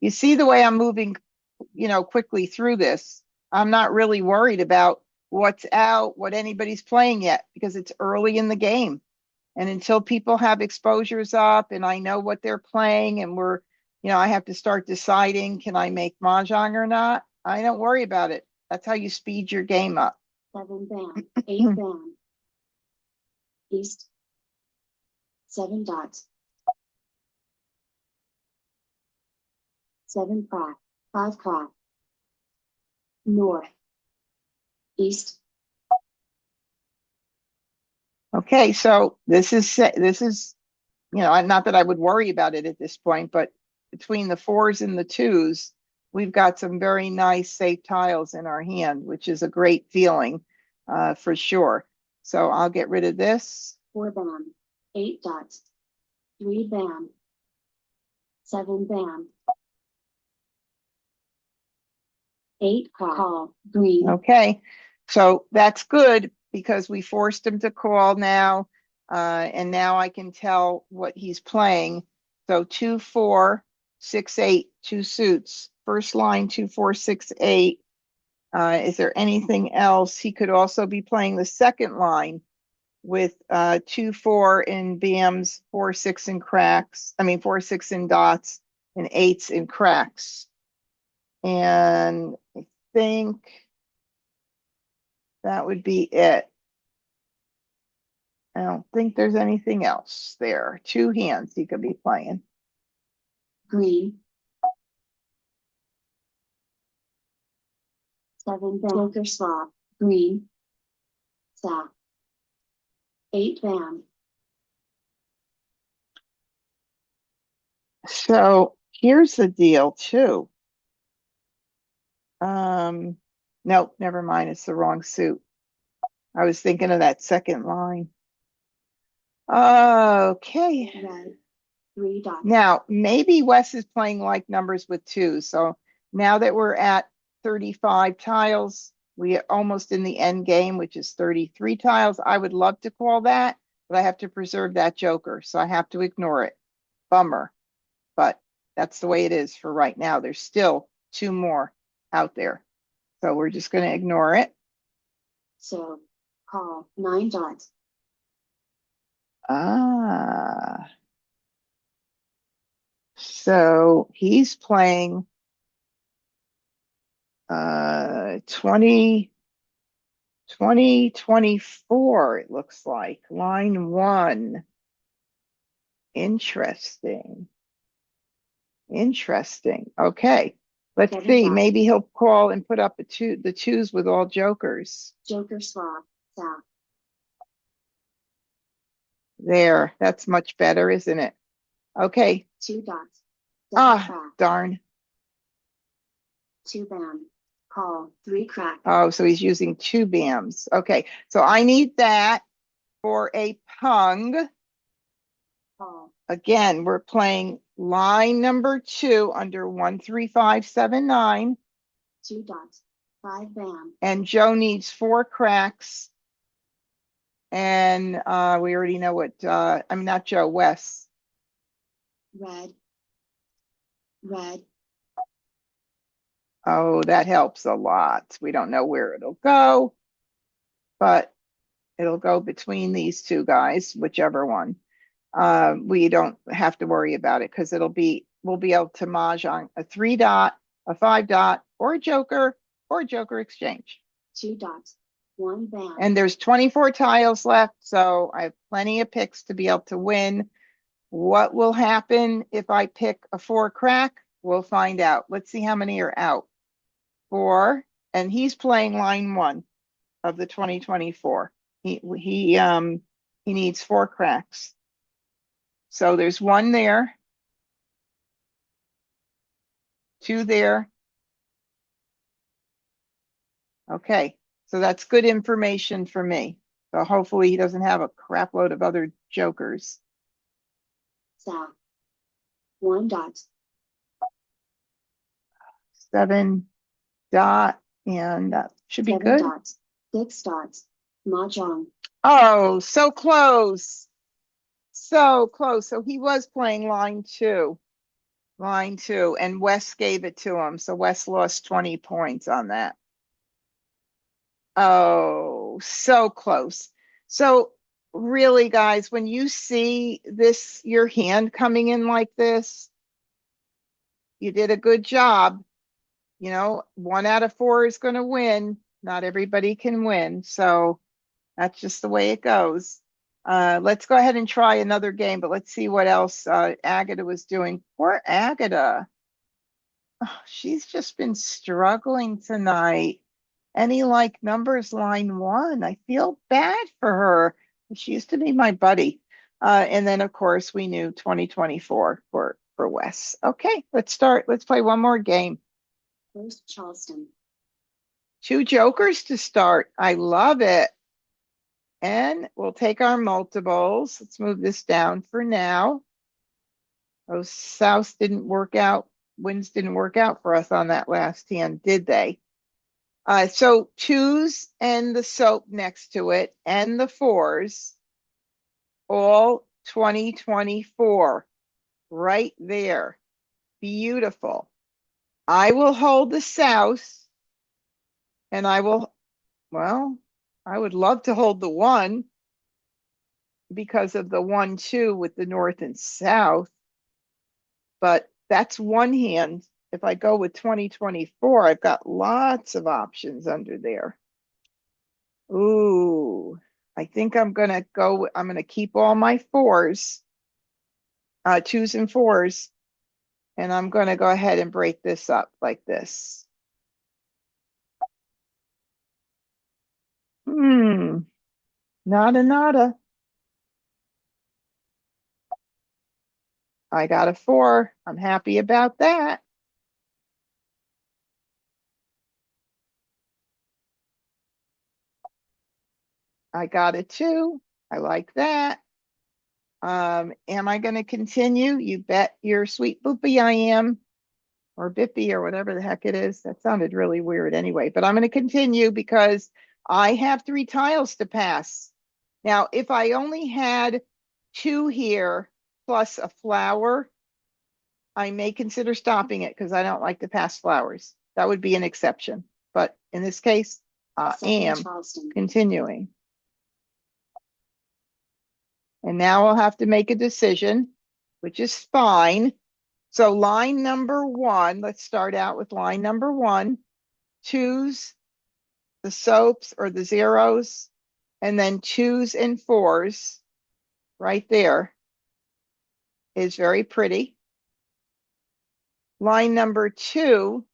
You see the way I'm moving, quickly through this. I'm not really worried about what's out, what anybody's playing yet, because it's early in the game. And until people have exposures up and I know what they're playing and I have to start deciding, can I make Mahjong or not? I don't worry about it. That's how you speed your game up. 7 bam, 8 bam. East. 7 dots. 7 crack. 5 crack. North. East. Okay, so this is, not that I would worry about it at this point, but between the 4s and the 2s, we've got some very nice safe tiles in our hand, which is a great feeling for sure. So I'll get rid of this. 4 bam. 8 dots. 3 bam. 7 bam. 8 call. Green. Okay, so that's good because we forced him to call now. And now I can tell what he's playing. So 2, 4, 6, 8, 2 suits. First line 2, 4, 6, 8. Is there anything else? He could also be playing the second line with 2, 4 in BMs, 4, 6 in cracks. 4, 6 in dots and 8s in cracks. And I think that would be it. I don't think there's anything else there. 2 hands he could be playing. Green. 7 bam. Joker swap. Green. South. 8 bam. So here's the deal too. Nope, never mind. It's the wrong suit. I was thinking of that second line. Okay. Red. 3 dots. Now, maybe Wes is playing like numbers with 2. So now that we're at 35 tiles, we are almost in the end game, which is 33 tiles. I would love to call that, but I have to preserve that joker. So I have to ignore it. Bummer. But that's the way it is for right now. There's still 2 more out there. So we're just going to ignore it. So call. 9 dots. Ah. So he's playing 2024, it looks like. Line 1. Interesting. Okay. Let's 7 see. dots. Maybe he'll call and put up the 2s with all jokers. Joker swap. South. There. That's much better, isn't it? Okay. 2 dots. 7 Ah, crack. darn. 2 bam. Call. 3 crack. Oh, so he's using 2 BAMs. Okay. So I need that for a pung. Call. Again, we're playing line number 2 under 13579. 2 dots. 5 bam. And Joe needs 4 cracks. And we already know what, not Joe, Wes. Red. red, Oh, that helps a lot. We don't know where it'll go, but it'll go between these two guys, whichever one. We don't have to worry about it because we'll be able to mahjong a 3-dot, a 5-dot, or a joker exchange. 2 dots, 1 bam. And there's 24 tiles left, so I have plenty of picks to be able to win. What will happen if I pick a 4 crack? We'll find out. Let's see how many are out. 4, and he's playing line 1 of the 2024. He needs 4 cracks. So there's 1 there, 2 there. Okay, so that's good information for me. So hopefully he doesn't have a crap load of other jokers. South, 1 dot, 7 dot, and that should be 7 good. dots, 6 dots, Mah Jongg. Oh, so close. So close. So he was playing line 2. Line 2, and Wes gave it to him. So Wes lost 20 points on that. Oh, so close. So really, guys, when you see this, your hand coming in like this, you did a good job. You know, 1 out of 4 is going to win. Not everybody can win. So that's just the way it goes. Let's go ahead and try another game, but let's see what else Agata was doing. Poor Agata. Oh, she's just been struggling tonight. Any like numbers line 1. I feel bad for her. She used to be my buddy. And then of course we knew 2024 for Wes. Okay, let's start. Let's play one more game. First Charleston, 2 jokers to start. I love it. And we'll take our multiples. Let's move this down for now. Those souths didn't work out. Winds didn't work out for us on that last hand, did they? So 2s and the soap next to it and the 4s, all 2024, right there. Beautiful. I will hold the south, and I would love to hold the 1 because of the 1-2 with the north and south, but that's one hand. If I go with 2024, I've got lots of options under there. Ooh, I think I'm going to keep all my 4s, 2s and 4s, and I'm going to go ahead and break this up like this. Nada. I got a 4. I'm happy about that. I got a 2. I like that. Am I going to continue? You bet your sweet boopy I am, or bippy, or whatever the heck it is. That sounded really weird anyway, but I'm going to continue because I have 3 tiles to pass. Now, if I only had 2 here plus a flower, I may consider stopping it because I don't like to pass flowers. That would be an exception. But in this case, I Second am Charleston, continuing. And now I'll have to make a decision, which is fine. So line number 1, let's start out with line number 1. 2s, the soaps or the 0s, and then 2s and 4s right there is very pretty. Line number 2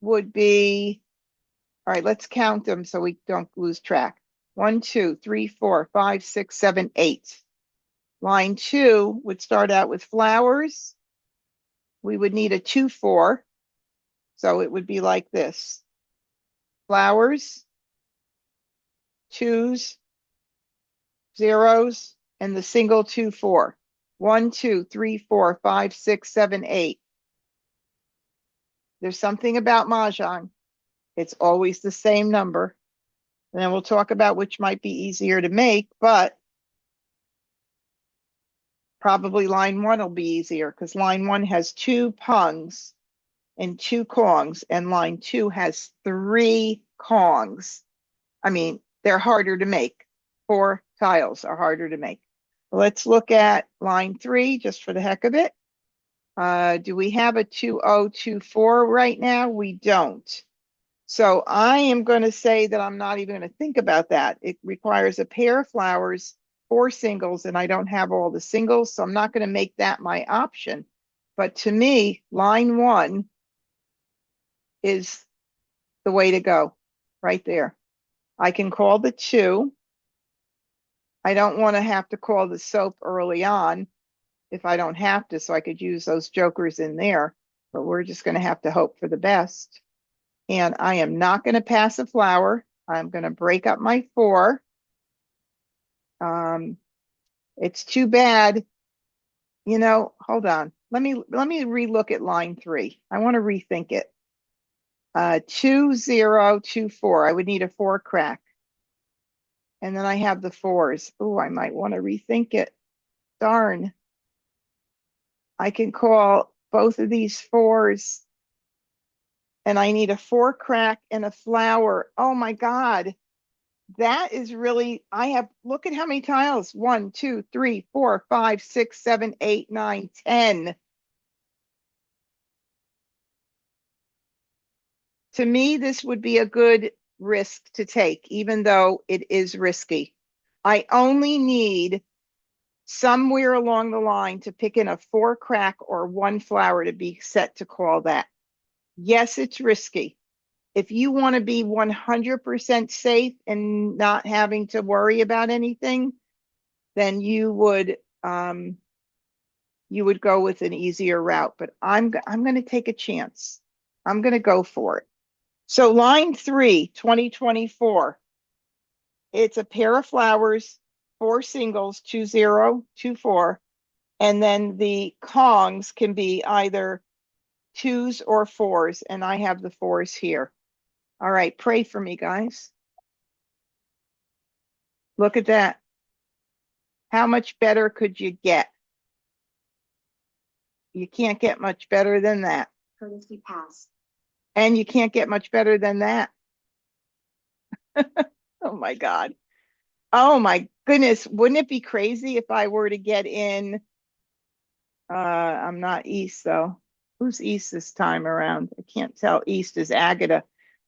would be, all right, let's count them so we don't lose track. 1, 2, 3, 4, 5, 6, 7, 8. Line 2 would start out with flowers. We would need a 2, 4. So it would be like this. Flowers, 2s, 0s, and the single 2, 4. 1, 2, 3, 4, 5, 6, 7, 8. There's something about Mahjong. It's always the same number. And then we'll talk about which might be easier to make, but Probably line 1 will be easier because line 1 has 2 pungs and 2 kongs, and line 2 has 3 kongs. I mean, they're harder to make. 4 tiles are harder to make. Let's look at line 3 just for the heck of it. Do we have a 2024 right now? We don't. So I am going to say that I'm not even going to think about that. It requires a pair of flowers, 4 singles, and I don't have all the singles, so I'm not going to make that my option. But to me, line 1 is the way to go right there. I can call the 2. I don't want to have to call the soap early on if I don't have to, so I could use those jokers in there, but we're just going to have to hope for the best. And I am not going to pass a flower. I'm going to break up my 4. It's too bad. You know, hold on. Let me relook at line 3. I want to rethink it. 2024. I would need a 4 crack. And then I have the 4s. Oh, I might want to rethink it. Darn. I can call both of these 4s. And I need a 4 crack and a flower. Oh my God. That is really, look at how many tiles. 1, 2, 3, 4, 5, 6, 7, 8, 9, 10. To me, this would be a good risk to take, even though it is risky. I only need somewhere along the line to pick in a 4 crack or 1 flower to be set to call that. Yes, it's risky. If you want to be 100% safe and not having to worry about anything, then you would go with an easier route. But I'm going to take a chance. I'm going to go for it. So line 3, 2024. It's a pair of flowers, 4 singles, 2, 0, 2, 4. And then the kongs can be either 2s or 4s. And I have the 4s here. All right, pray for me, guys. Look at that. How much better could you get? You can't get much better than that. Courtesy pass. And you can't get much better than that. Oh my God. Oh my goodness. Wouldn't it be crazy if I were to get in? I'm not East though. Who's East this time around? I can't tell. East is Agata.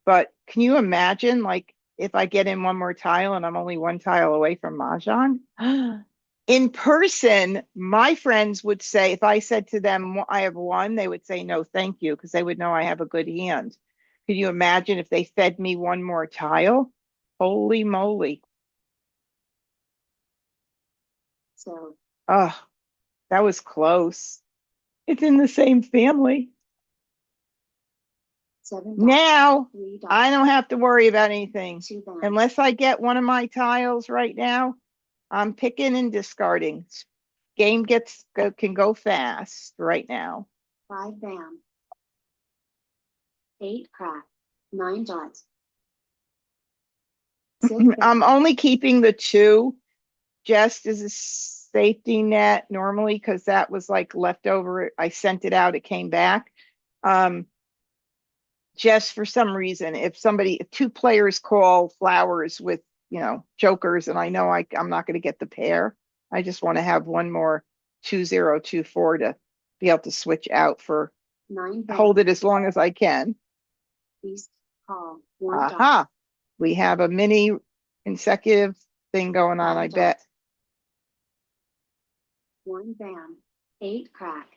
But can you imagine, like, if I get in one more tile and I'm only 1 tile away from Mah Jongg? In person, my friends would say, if I said to them, I have 1, they would say, no, thank you, because they would know I have a good hand. Could you imagine if they fed me 1 more tile? Holy moly. So, Oh, that was close. It's in the same family. 7 dots. Now, 3 dots. I don't have to worry about anything. 2 bands. Unless I get one of my tiles right now, I'm picking and discarding. Game can go fast right now. 5 bam. 8 crack. 9 dots. 6 I'm bam. only keeping the 2 just as a safety net normally because that was like leftover. I sent it out, it came back. Just for some reason, if 2 players call flowers with, jokers, and I know I'm not going to get the pair, I just want to have 1 more 2024 to be able to switch out for 9 bam. hold it as long as I can. East call. 1 dot. Aha. We have a mini consecutive thing going on, 5 I bet. dots. 1 bam. 8 crack.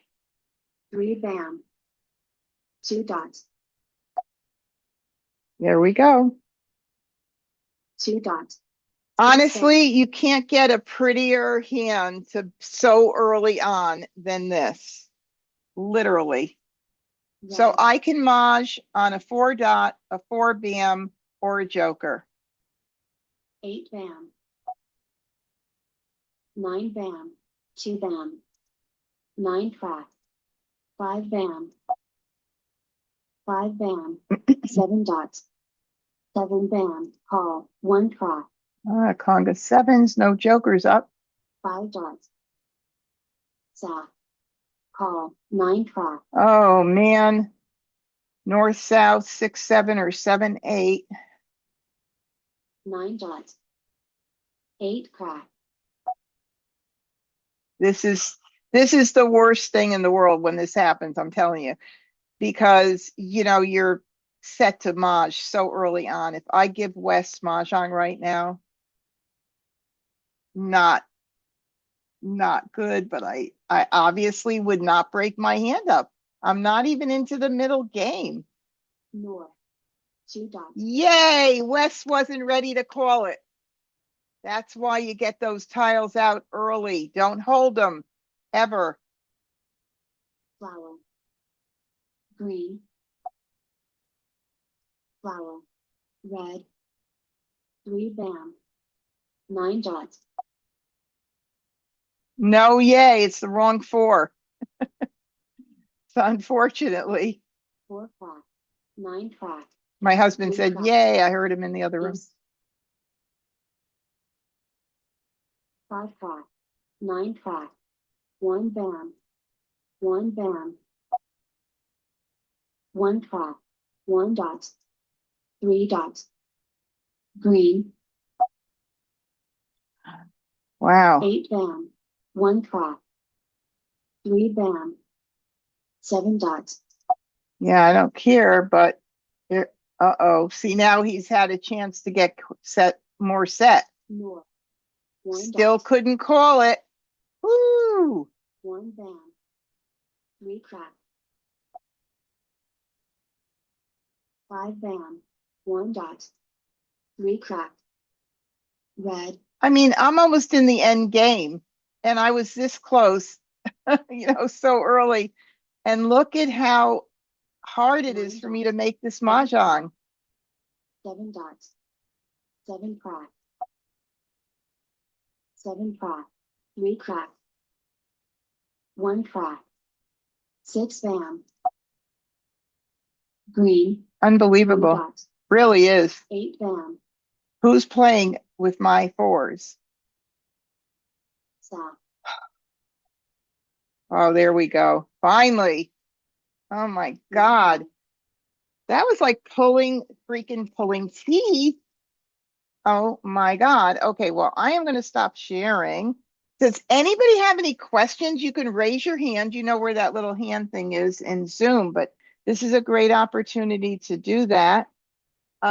3 bam. 2 dots. There we go. 2 dots. Honestly, you can't get a prettier hand to so early on than this. Literally. So Red. I can Maj on a 4 dot, a 4 bam, or a joker. 8 bam. 9 bam. 2 bam. 9 crack. 5 bam. 5 bam. 7 dots. 7 bam. Call. 1 crack. Conga 7s, no jokers up. 5 dots. South. Call 9 track. Oh, man. North, south, 6, 7, or 7, 8. 9 dots. 8 crack. This is the worst thing in the world when this happens, I'm telling you, because you're set to Maj so early on. If I give Wes Mahjong right now, not good, but I obviously would not break my hand up. I'm not even into the middle game. North. 2 dots. Yay, Wes wasn't ready to call it. That's why you get those tiles out early. Don't hold them ever. Flower. Green. Flower. Red. 3 bam. 9 dots. No, yay, it's the wrong 4. Unfortunately. 4 crack. 9 crack. My husband 3 said, crack. yay, I heard him in the other room. Yes. 5 crack. 9 crack. 1 bam. 1 bam. 1 crack. 1 dots. 3 dots. Green. Wow. 8 bam. 1 crack. 3 bam. 7 dots. Yeah, I don't care, but uh-oh. See, now he's had a chance to get more set. North. 1 Still dot. couldn't call it. Woo! 1 bam. 3 crack. 5 bam. 1 dot. 3 crack. Red. I mean, I'm almost in the end game, and I was this close, so early. And look at how hard it is for me to make this Mahjong. 7 dots. 7 crack. 7 crack. 3 crack. 1 crack. 6 bam. Green. 3 Unbelievable. dots. Really is. 8 bam. Who's playing with my 4s? South. Oh, there we go. Finally. Oh my God. That was like pulling teeth. Oh my God. Okay, well, I am going to stop sharing. Does anybody have any questions? You can raise your hand. You know where that little hand thing is in Zoom, but this is a great opportunity to do that.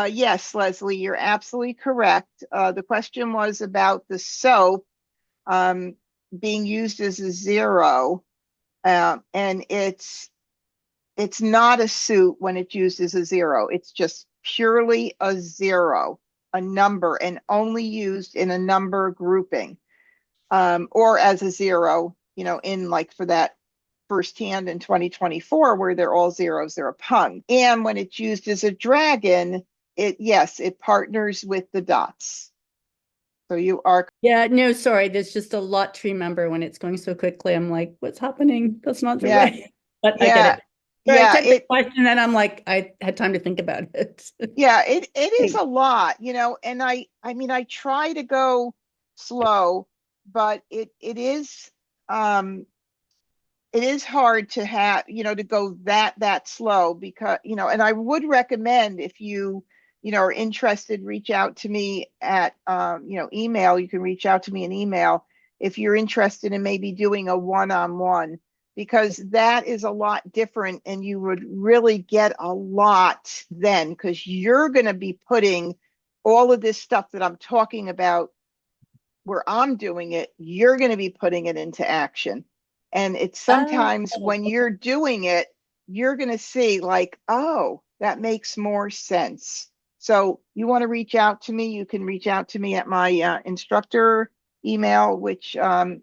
Yes, Leslie, you're absolutely correct. The question was about the soap being used as a 0, and it's not a suit when it's used as a 0. It's just purely a 0, a number, and only used in a number grouping, or as a 0, in like for that first hand in 2024 where they're all zeros, they're a pung. And when it's used as a dragon, it partners with the dots. So you are. Yeah, no, sorry. There's just a lot to remember when it's going so quickly. I'm like, what's happening? That's not the Yeah. way. But I Yeah. get it. So Yeah, I took the question and I'm like, I had time to think about it. Yeah, it is a lot, and I mean, I try to go slow, but it is hard to have, to go that slow because, and I would recommend if you, are interested, reach out to me at, email. You can reach out to me in email if you're interested in maybe doing a one-on-one, because that is a lot different and you would really get a lot then, because you're going to be putting all of this stuff that I'm talking about where I'm doing it, you're going to be putting it into action. And it's sometimes when you're doing it, you're going to see like, oh, that makes more sense. So you want to reach out to me, you can reach out to me at my instructor email, which I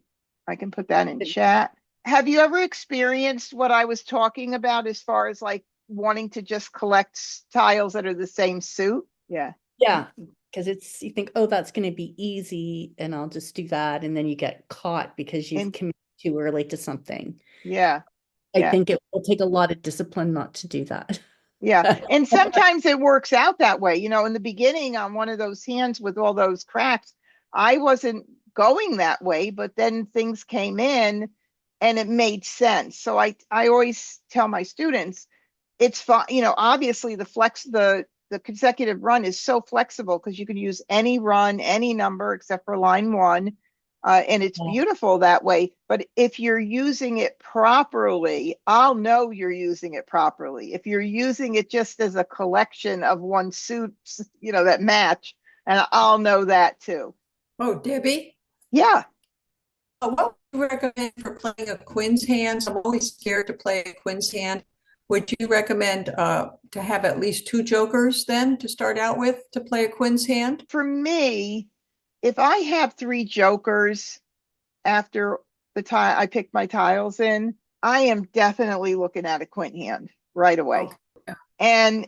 can put that in chat. Have you ever experienced what I was talking about as far as like wanting to just collect tiles that are the same suit? Yeah. Yeah, because you think, oh, that's going to be easy and I'll just do that. And then you get caught because you've committed too early to something. Yeah. I think it will take a lot of discipline not to do that. Yeah. And sometimes it works out that way. In the beginning on one of those hands with all those cracks, I wasn't going that way, but then things came in and it made sense. So I always tell my students, it's fine. You know, obviously the consecutive run is so flexible because you can use any run, any number except for line one. And it's beautiful that way. But if you're using it properly, I'll know you're using it properly. If you're using it just as a collection of one suits, you know, that match, and I'll know that too. Oh, Debbie, Yeah. what would you recommend for playing a Quinn's hand? I'm always scared to play a Quinn's hand. Would you recommend to have at least 2 jokers then to start out with to play a Quinn's hand? For me, if I have 3 jokers after the time I pick my tiles in, I am definitely looking at a quint hand right away. Okay. And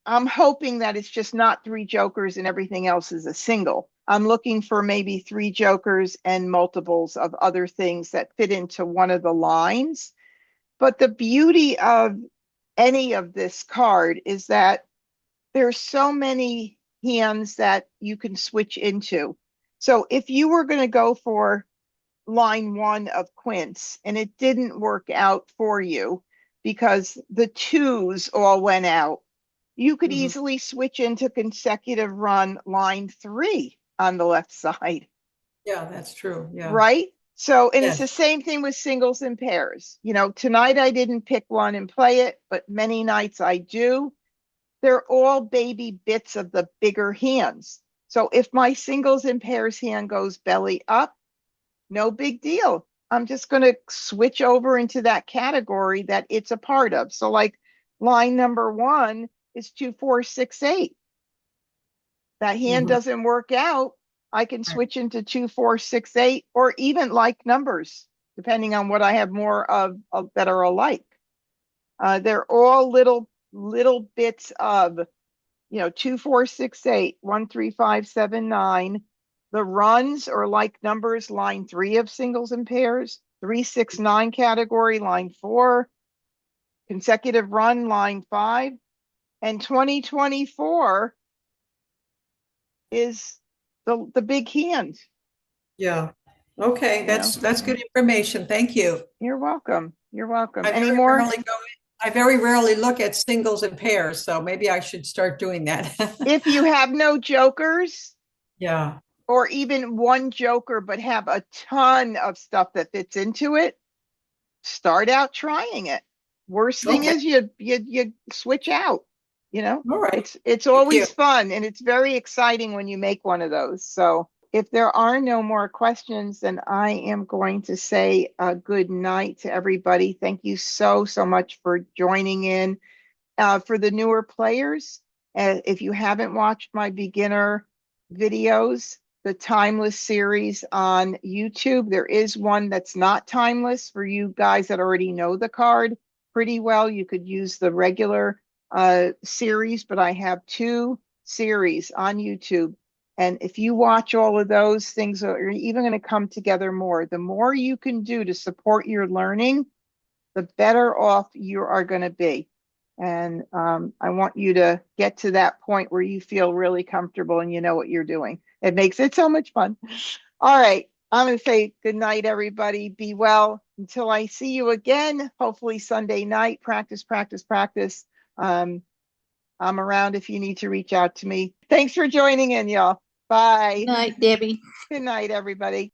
I'm hoping that it's just not 3 jokers and everything else is a single. I'm looking for maybe 3 jokers and multiples of other things that fit into one of the lines. But the beauty of any of this card is that there's so many hands that you can switch into. So if you were going to go for line 1 of quints and it didn't work out for you because the 2s all went out, you could easily switch into consecutive run line 3 on the left side. Yeah, that's true. Yeah. Right? So, and it's Yes. the same thing with singles and pairs. You know, tonight I didn't pick one and play it, but many nights I do. They're all baby bits of the bigger hands. So if my singles and pairs hand goes belly up, no big deal. I'm just going to switch over into that category that it's a part of. So like line number 1 is 2, 4, 6, 8. That hand doesn't work out. I can switch into 2, 4, 6, 8, or even like numbers, depending on what I have more of that are alike. They're all little bits of, you know, 2, 4, 6, 8, 1, 3, 5, 7, 9. The runs are like numbers, line 3 of singles and pairs, 3, 6, 9 category, line 4, consecutive run, line 5, and 2024 is the big hand. Yeah. Okay, that's good information. Thank you. You're welcome. You're welcome. I Any very more? rarely I very rarely look at singles and pairs, so maybe I should start doing that. If you have no jokers, Yeah. or even one joker but have a ton of stuff that fits into it, start out trying it. Worst thing Okay. is you switch out, you know. All right. It's you. always fun and it's very exciting when you make one of those. So if there are no more questions, then I am going to say a good night to everybody. Thank you so much for joining in. For the newer players, if you haven't watched my beginner videos, the timeless series on YouTube, there is one that's not timeless for you guys that already know the card pretty well. You could use the regular series, but I have 2 series on YouTube. And if you watch all of those, things are even going to come together more. The more you can do to support your learning, the better off you are going to be. And I want you to get to that point where you feel really comfortable and you know what you're doing. It makes it so much fun. All right. I'm going to say good night, everybody. Be well until I see you again, hopefully Sunday night. Practice, practice, practice. I'm around if you need to reach out to me. Thanks for joining in, y'all. Bye. Good night, Debbie. Good night, everybody.